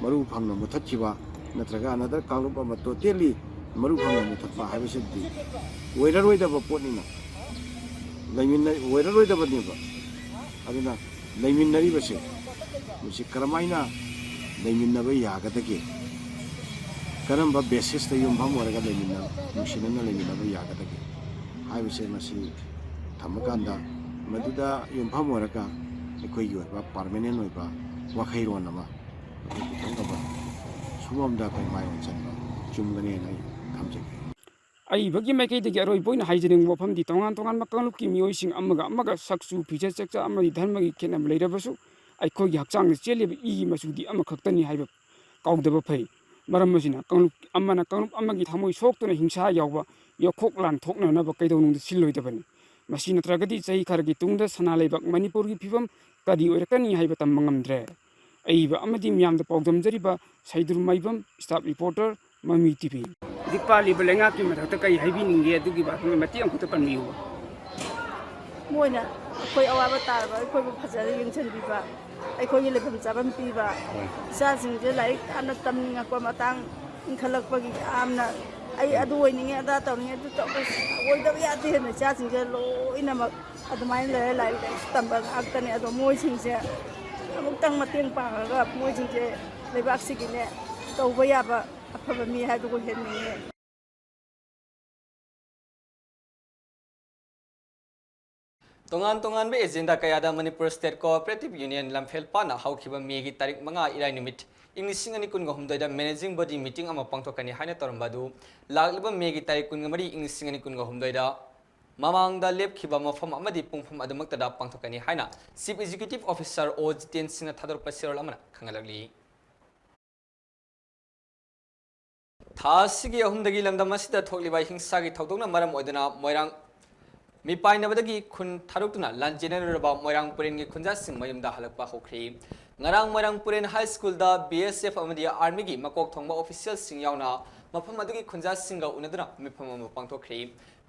ꯃꯔꯨ ꯐꯪꯅ ꯃꯨꯊꯠꯈꯤꯕ ꯅꯠꯇ꯭ꯔꯒ ꯑꯅꯗꯔ ꯀꯥꯡꯂꯨꯞ ꯑꯃ ꯇꯣꯇꯦꯜꯂꯤ ꯃꯔꯨ ꯐꯪꯅ ꯃꯨꯊꯠꯄ ꯍꯥꯏꯕꯁꯤꯗꯤ ꯑꯣꯏꯔꯔꯣꯏꯗꯕ ꯄꯣꯠꯅꯤꯅ ꯑꯣꯏꯔꯔꯣꯏꯗꯕꯅꯦꯕ ꯑꯗꯨꯅ ꯂꯩꯃꯤꯟꯅꯔꯤꯕꯁꯦ ꯃꯁꯤ ꯀꯔꯝꯍꯥꯏꯅ ꯂꯩꯃꯤꯟꯅꯕ ꯌꯥꯒꯗꯒꯦ ꯀꯔꯝꯕ ꯕꯦꯁꯤꯁꯇ ꯌꯨꯝꯐꯝ ꯑꯣꯏꯔꯒ ꯅꯨꯡꯁꯤꯅꯅ ꯂꯩꯃꯤꯟꯅꯕ ꯌꯥꯒꯗꯒꯦ ꯍꯥꯏꯕꯁꯦ ꯃꯁꯤ ꯊꯝꯃꯀꯥꯟꯗ ꯃꯗꯨꯗ ꯌꯨꯝꯐꯝ ꯑꯣꯏꯔꯒ ꯑꯩꯈꯣꯏꯒꯤ ꯑꯣꯏꯕ ꯄꯥꯔꯃꯦꯅꯦꯟ ꯑꯣꯏꯕ ꯋꯥꯈꯩꯔꯣꯟ ꯑꯃ ꯑꯩꯈꯣꯏ ꯄꯨꯊꯣꯛꯅꯕ ꯁꯨꯝꯕꯝꯗ ꯑꯩꯈꯣꯏ ꯃꯥꯏ ꯑꯣꯟꯁꯤꯟꯕ ꯆꯨꯝꯒꯅꯦꯅ ꯑꯩ ꯊꯝꯖꯒꯦ ꯑꯩꯕꯒꯤ ꯃꯥꯏꯀꯩꯗꯒꯤ ꯑꯔꯣꯏꯕ ꯑꯣꯏꯅ ꯍꯥꯏꯖꯅꯤꯡꯕ ꯋꯥꯐꯝꯗꯤ ꯇꯣꯉꯥꯟ ꯇꯣꯉꯥꯟꯕ ꯀꯥꯡꯂꯨꯞꯀꯤ ꯃꯤꯑꯣꯏꯁꯤꯡ ꯑꯃꯒ ꯁꯛꯆꯨ ꯐꯤꯖꯦꯠ ꯆꯛꯆꯥ ꯑꯃꯗꯤ ꯙꯔꯃꯒꯤ ꯈꯦꯠꯅꯕ ꯂꯩꯔꯕꯁꯨ ꯑꯩꯈꯣꯏꯒꯤ ꯍꯛꯆꯥꯡꯗ ꯆꯦꯜꯂꯤꯕ ꯏꯒꯤ ꯃꯆꯨꯗꯤ ꯑꯃꯈꯛꯇꯅꯤ ꯍꯥꯏꯕ ꯀꯥꯎꯗꯕ ꯐꯩ ꯃꯔꯝ ꯑꯁꯤꯅ ꯀꯥꯡꯂꯨꯞ ꯑꯃꯅ ꯀꯥꯡꯂꯨꯞ ꯑꯃꯒꯤ ꯊꯃꯣꯏ ꯁꯣꯛꯇꯨꯅ ꯍꯤꯡꯁꯥ ꯌꯥꯎꯕ ꯌꯣꯛꯈꯣꯛ ꯂꯥꯟ ꯊꯣꯛꯅꯅꯕ ꯀꯩꯗꯧꯅꯨꯡꯗ ꯁꯤꯜꯂꯣꯏꯗꯕꯅꯤ ꯃꯁꯤ ꯅꯠꯇ꯭ꯔꯒꯗꯤ ꯆꯍꯤ ꯈꯔꯒꯤ ꯇꯨꯡꯗ ꯁꯅꯥ ꯂꯩꯕꯥꯛ ꯃꯅꯤꯄꯨꯔꯒꯤ ꯐꯤꯕꯝ ꯀꯔꯤ ꯑꯣꯏꯔꯛꯀꯅꯤ ꯍꯥꯏꯕ ꯇꯝꯕ ꯉꯝꯗ꯭ꯔꯦ ꯑꯏꯕ ꯑꯃꯗꯤ ꯃꯤꯌꯥꯝꯗ ꯄꯥꯎꯗꯝꯖꯔꯤꯕ ꯁꯩꯗꯨꯔ ꯃꯥꯏꯕꯝ ꯁ꯭ꯇꯥꯐ ꯔꯤꯄꯣꯔꯇꯔ ꯃꯃꯤ TV ꯍꯧꯖꯤꯛ ꯄꯥꯜꯂꯤꯕ ꯂꯩꯉꯥꯛꯀꯤ ꯃꯊꯛꯇ ꯀꯔꯤ ꯍꯥꯏꯕꯤꯅꯤꯡꯒꯦ ꯑꯗꯨꯒꯤ ꯃꯇꯦꯡ ꯑꯃꯈꯛꯇ ꯄꯟꯕꯤꯌꯨ ꯃꯣꯏꯅ ꯑꯩꯈꯣꯏ ꯑꯋꯥꯕ ꯇꯥꯔꯕ ꯑꯩꯈꯣꯏꯕꯨ ꯐꯖꯅ ꯌꯦꯡꯁꯤꯟꯕꯤꯕ ꯑꯩꯈꯣꯏꯒꯤ ꯂꯩꯐꯝ ꯆꯥꯐꯝ ꯄꯤꯕ ꯏꯆꯥꯁꯤꯡꯁꯦ ꯂꯥꯏꯔꯤꯛ ꯌꯥꯝꯅ ꯇꯝꯅꯤꯡꯉꯛꯄ ꯃꯇꯥꯡ ꯏꯟꯈꯠꯂꯛꯄꯒꯤ ꯌꯥꯝꯅ ꯑꯩ ꯑꯗꯨ ꯑꯣꯏꯅꯤꯡꯉꯦ ꯑꯗꯥ ꯇꯧꯅꯤꯡꯉꯦ ꯑꯗꯨ ꯑꯣꯏꯗꯕ ꯌꯥꯗꯦꯅ ꯏꯆꯥꯁꯤꯡꯁꯦ ꯂꯣꯏꯅꯃꯛ ꯑꯗꯨꯃꯥꯏꯅ ꯂꯩꯔꯦ ꯂꯥꯏꯔꯤꯛ ꯂꯥꯏꯁꯨ ꯇꯝꯕ ꯉꯥꯛꯇꯅꯦ ꯑꯗꯣ ꯃꯣꯏꯁꯤꯡꯁꯦ ꯑꯃꯨꯛꯇꯪ ꯃꯇꯦꯡ ꯄꯥꯡꯉꯒ ꯃꯣꯏꯁꯤꯡꯁꯦ ꯂꯩꯕꯥꯛꯁꯤꯒꯤꯅꯦ ꯇꯧꯕ ꯌꯥꯕ ꯑꯐꯕ ꯃꯤ ꯍꯥꯏꯕꯗꯨ ꯑꯣꯏꯍꯟꯅꯤꯡꯉꯦ ꯇꯣꯉꯥꯟ ꯇꯣꯉꯥꯟꯕ ꯑꯦꯖꯦꯟꯗꯥ ꯀꯌꯥꯗ ꯃꯅꯤꯄꯨꯔ ꯁ꯭ꯇꯦꯠ ꯀꯣꯑꯣꯄꯔꯦꯇꯤꯚ ꯌꯨꯅꯤꯌꯟ ꯂꯝꯐꯦꯜ ꯄꯥꯠꯅ ꯍꯧꯈꯤꯕ ꯃꯦꯒꯤ ꯇꯥꯔꯤꯛ 5 ꯏꯔꯥꯏ ꯅꯨꯃꯤꯠ ꯏꯪ 2019ꯗ ꯃꯦꯅꯦꯖꯤꯡ ꯕꯣꯗꯤ ꯃꯤꯇꯤꯡ ꯑꯃ ꯄꯥꯡꯊꯣꯛꯀꯅꯤ ꯍꯥꯏꯅ ꯇꯧꯔꯝꯕ ꯑꯗꯨ ꯂꯥꯛꯂꯤꯕ ꯃꯦꯒꯤ ꯇꯥꯔꯤꯛ 23 ꯏꯪ 2019ꯗ ꯃꯃꯥꯡꯗ ꯂꯦꯞꯈꯤꯕ ꯃꯐꯝ ꯑꯃꯗꯤ ꯄꯨꯡꯐꯝ ꯑꯗꯨꯃꯛꯇꯗ ꯄꯥꯡꯊꯣꯛꯀꯅꯤ ꯍꯥꯏꯅ ꯆꯤꯐ ꯑꯦꯛꯖꯤꯀ꯭ꯌꯨꯇꯤꯚ ꯑꯣꯐꯤꯁꯥꯔ ꯑꯣ ꯖꯤꯇꯦꯟ ꯁꯤꯡꯅ ꯊꯥꯗꯣꯔꯛꯄ ꯆꯦꯔꯣꯜ ꯑꯃꯅ ꯈꯪꯍꯜꯂꯛꯂꯤ ꯊꯥ ꯑꯁꯤꯒꯤ 3ꯗꯒꯤ ꯂꯝꯗꯝ ꯑꯁꯤꯗ ꯊꯣꯛꯂꯤꯕ ꯍꯤꯡꯁꯥꯒꯤ ꯊꯧꯗꯣꯛꯅ ꯃꯔꯝ ꯑꯣꯏꯗꯨꯅ ꯃꯣꯏꯔꯥꯡ ꯃꯤꯄꯥꯏꯅꯕꯗꯒꯤ ꯈꯨꯟ ꯊꯥꯗꯣꯛꯇꯨꯅ ꯂꯥꯟꯖꯦꯟꯅꯔꯨꯔꯕ ꯃꯣꯏꯔꯥꯡ ꯄꯨꯔꯦꯟꯒꯤ ꯈꯨꯟꯖꯥꯁꯤꯡ ꯃꯌꯨꯝꯗ ꯍꯜꯂꯛꯄ ꯍꯧꯈ꯭ꯔꯤ ꯉꯔꯥꯡ ꯃꯣꯏꯔꯥꯡ ꯄꯨꯔꯦꯟ ꯍꯥꯏ ꯁ꯭ꯀꯨꯜꯗ BSF ꯑꯃꯗꯤ ꯑꯥꯔꯃꯤꯒꯤ ꯃꯀꯣꯛ ꯊꯣꯡꯕ ꯑꯣꯐꯤꯁꯤꯌꯦꯜꯁꯤꯡ ꯌꯥꯎꯅ ꯃꯐꯝ ꯑꯗꯨꯒꯤ ꯈꯨꯟꯖꯥꯁꯤꯡꯒ ꯎꯅꯗꯨꯅ ꯃꯤꯐꯝ ꯑꯃ ꯄꯥꯡꯊꯣꯛꯈ꯭ꯔꯤ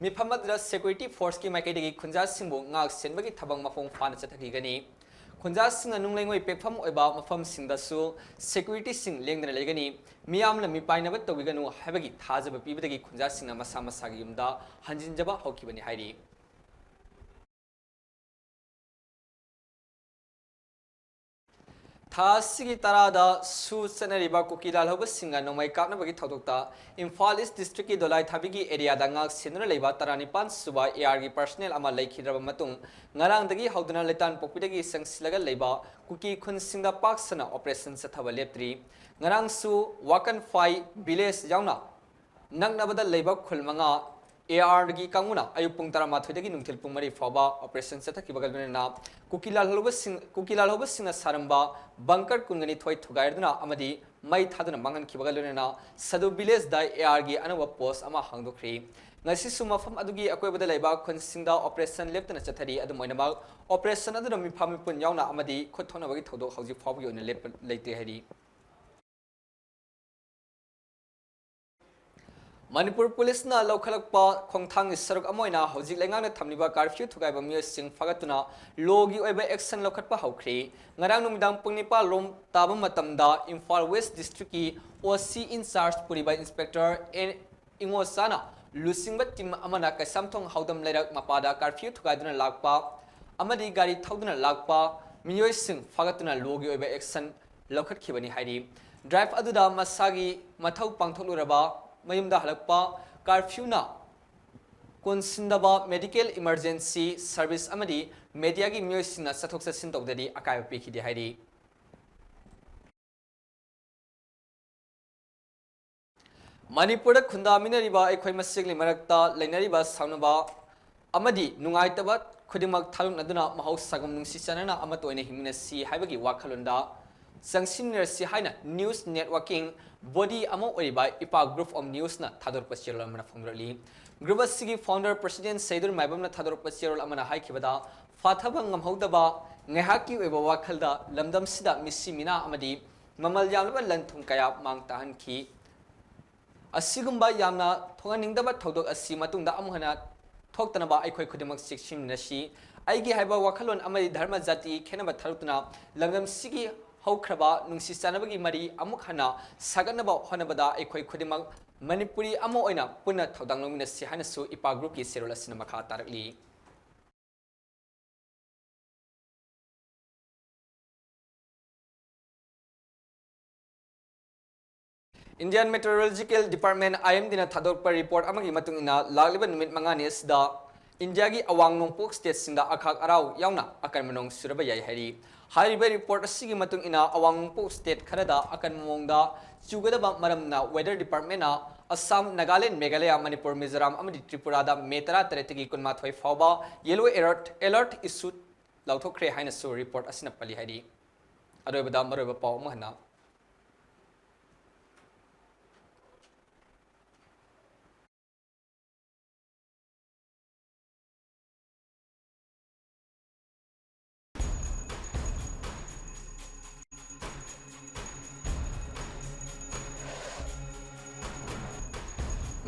ꯃꯤꯐꯝ ꯑꯗꯨꯗ ꯁꯦꯀ꯭ꯌꯨꯔꯤꯇꯤ ꯐꯣꯔꯁꯀꯤ ꯃꯥꯏꯀꯩꯗꯒꯤ ꯈꯨꯟꯖꯥꯁꯤꯡꯕꯨ ꯉꯥꯛ ꯁꯦꯟꯕꯒꯤ ꯊꯕꯛ ꯃꯄꯨꯡ ꯐꯥꯅ ꯆꯠꯊꯈꯤꯒꯅꯤ ꯈꯨꯟꯖꯥꯁꯤꯡꯅ ꯅꯨꯡꯂꯩꯉꯣꯏ ꯄꯦꯛꯐꯝ ꯑꯣꯏꯕ ꯃꯐꯝꯁꯤꯡꯗꯁꯨ ꯁꯦꯀ꯭ꯌꯨꯔꯤꯇꯤꯁꯤꯡ ꯂꯦꯡꯗꯅ ꯂꯩꯒꯅꯤ ꯃꯤꯌꯥꯝꯅ ꯃꯤꯄꯥꯏꯅꯕ ꯇꯧꯕꯤꯒꯅꯨ ꯍꯥꯏꯕꯒꯤ ꯊꯥꯖꯕ ꯄꯤꯕꯗꯒꯤ ꯈꯨꯟꯖꯥꯁꯤꯡꯅ ꯃꯁꯥ ꯃꯁꯥꯒꯤ ꯌꯨꯝꯗ ꯍꯟꯖꯤꯟꯖꯕ ꯍꯧꯈꯤꯕꯅꯤ ꯍꯥꯏꯔꯤ ꯊꯥ ꯑꯁꯤꯒꯤ 10ꯗ ꯁꯨ ꯆꯠꯅꯔꯤꯕ ꯀꯨꯀꯤ ꯂꯥꯜꯍꯧꯕꯁꯤꯡꯒ ꯅꯣꯡꯃꯩ ꯀꯥꯞꯅꯕꯒꯤ ꯊꯧꯗꯣꯛꯇ ꯏꯝꯐꯥꯜ ꯏꯁ ꯗꯤꯁꯇ꯭ꯔꯤꯛꯀꯤ ꯗꯣꯂꯥꯏ ꯊꯥꯕꯤꯒꯤ ꯑꯦꯔꯤꯌꯥꯗ ꯉꯥꯛ ꯁꯦꯟꯗꯨꯅ ꯂꯩꯕ 19 ꯁꯨꯕ ARꯒꯤ ꯄꯔꯁꯣꯅꯦꯜ ꯑꯃ ꯂꯩꯈꯤꯗ꯭ꯔꯕ ꯃꯇꯨꯡ ꯉꯔꯥꯡꯗꯒꯤ ꯍꯧꯗꯨꯅ ꯂꯩꯇꯥꯟ ꯄꯣꯛꯄꯤꯗꯒꯤ ꯆꯪꯁꯤꯜꯂꯒ ꯂꯩꯕ ꯀꯨꯀꯤ ꯈꯨꯟꯁꯤꯡꯗ ꯄꯥꯛ ꯁꯟꯅ ꯑꯣꯄꯔꯦꯁꯟ ꯆꯠꯊꯕ ꯂꯦꯞꯇ꯭ꯔꯤ ꯉꯔꯥꯡꯁꯨ ꯋꯥꯀꯟ ꯐꯥꯏ ꯚꯤꯂꯦꯖ ꯌꯥꯎꯅ ꯅꯛꯅꯕꯗ ꯂꯩꯕ ꯈꯨꯜ 5 ARꯒꯤ ꯀꯥꯡꯕꯨꯅ ꯑꯌꯨꯛ ꯄꯨꯡ 12ꯗꯒꯤ ꯅꯨꯡꯊꯤꯜ ꯄꯨꯡ 3 ꯐꯥꯎꯕ ꯑꯣꯄꯔꯦꯁꯟ ꯆꯠꯊꯈꯤꯕꯒ ꯂꯣꯏꯅꯅ ꯀꯨꯀꯤ ꯂꯥꯜꯍꯧꯕꯁꯤꯡꯅ ꯁꯥꯔꯝꯕ ꯕꯪꯀꯔ 22 ꯊꯨꯒꯥꯏꯗꯨꯅ ꯑꯃꯗꯤ ꯃꯩ ꯊꯥꯗꯨꯅ ꯃꯥꯡꯍꯟꯈꯤꯕꯒ ꯂꯣꯏꯅꯅ ꯁꯗꯨ ꯚꯤꯂꯦꯖꯗ ARꯒꯤ ꯑꯅꯧꯕ ꯄꯣꯁꯠ ꯑꯃ ꯍꯥꯡꯗꯣꯛꯈ꯭ꯔꯤ ꯉꯁꯤꯁꯨ ꯃꯐꯝ ꯑꯗꯨꯒꯤ ꯑꯀꯣꯏꯕꯗ ꯂꯩꯕ ꯈꯨꯟꯁꯤꯡꯗ ꯑꯣꯄꯔꯦꯁꯟ ꯂꯦꯞꯇꯅ ꯆꯠꯊꯔꯤ ꯑꯗꯨꯝ ꯑꯣꯏꯅꯃꯛ ꯑꯣꯄꯔꯦꯁꯟ ꯑꯗꯨꯅ ꯃꯤꯐꯝ ꯃꯤꯄꯨꯟ ꯌꯥꯎꯅ ꯑꯃꯗꯤ ꯈꯨꯠ ꯊꯣꯛꯅꯕꯒꯤ ꯊꯧꯗꯣꯛ ꯍꯧꯖꯤꯛ ꯐꯥꯎꯕꯒꯤ ꯑꯣꯏꯅ ꯂꯩꯇꯦ ꯍꯥꯏꯔꯤ Manipur Police na laukalakpa khongthang saruk amoina hojik lengang na thamliba curfew thugaiba miyo sing fagatuna logi oiba action lokhatpa haukhri ngarang numidang pungnipa lom taba matamda Imphal West District ki OC in charge puriba inspector ingosana lusingba team amana kaisamthong haudam lerak mapada curfew thugaiduna lakpa amadi gari thauduna lakpa miyo sing fagatuna logi oiba action lokhatkhibani hairi drive aduda masagi mathau pangtholuraba mayumda halakpa curfew na konsindaba medical emergency service amadi media gi myoisina sathok sasin tawdadi akai pikhi hairi Manipur khunda minariba ekhoi masigli marakta leinariba saunaba amadi nungaitaba khudimak thalung aduna mahau sagam nungsi chanana amatoina himina si haibagi wakhalunda Sangsimner si haina news networking body amo oriba ipa group of news na thador pasirol amana fongrali group sigi founder president Saidur Maibam na thador pasirol amana haikibada fathaba ngamhaudaba ngehaki oiba wakhalda lamdam sida misi mina amadi mamal yamlaba lanthum kaya mang tahan ki asigumba yamna thonganingdaba thodok asi matungda amuhana thoktanaba aikhoi khudimak siksimnasi aigi haiba wakhalon amadi dharma jati khenaba tharutna lamdam sigi haukraba nungsi chanabagi mari amuk hana saganaba honabada ekhoi khudimak Manipuri amo oina punna thodanglamina si hanasu ipa group ki serula sinama kha tarakli Indian Meteorological Department IMD na thadokpa report amagi matungina lagliba numit mangani sida India gi awang nongpok state sinda akhak arau yauna akan manong suraba yai hari hariba report asigi matung ina awang nongpok state kharada akan mongda chugadaba maramna weather department na Assam Nagaland Meghalaya Manipur Mizoram amadi Tripura da metara taretigi kunmathoi fawba yellow alert issue lauthokre haina so report asina pali hari adoibada maroiba paw mahna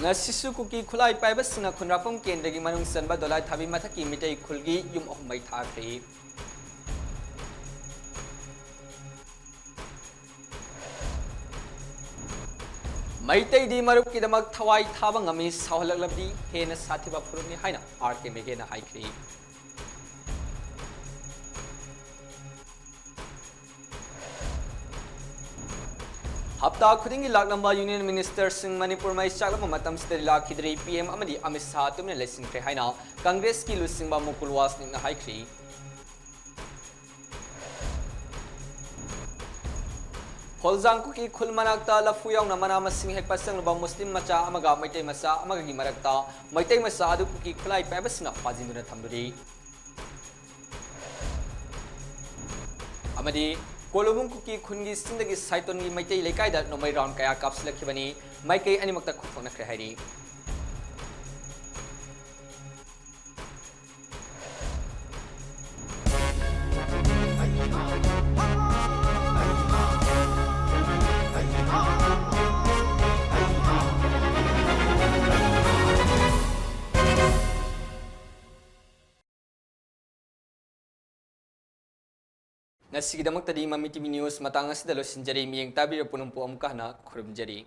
Ngasisu kuki khulai paiba singa khunrapam kendagi manung sanba dolai thabi mathaki mitai khulgi yum ohmai thakri maitai di marup kidamak thawai thaba ngami sawhalaklabdi hena sathiba phuruni haina RK Megena haikri Hapta khudingi laklamba Union Minister Singh Manipur mai chaklama matam sidari lakhidri PM amadi Amit Shah tumne lesing kre haina Congress ki lusingba Mukulwas ningna haikri Holzang ki khulmanakta lafu yauna mana masing hekpa sanglaba Muslim macha amaga maitai masa amaga gi marakta maitai masa adu ki khulai paibasna fajinduna thamduri amadi Kolobung kuki khungi sindagi saiton gi maitai lekai da nomai round kaya kapslakhibani maikai animakta khutona kre hairi Nasigidamagtadi MAMI TV News matang asida losinjari miyeng tabira punumpu amukahna khurumjari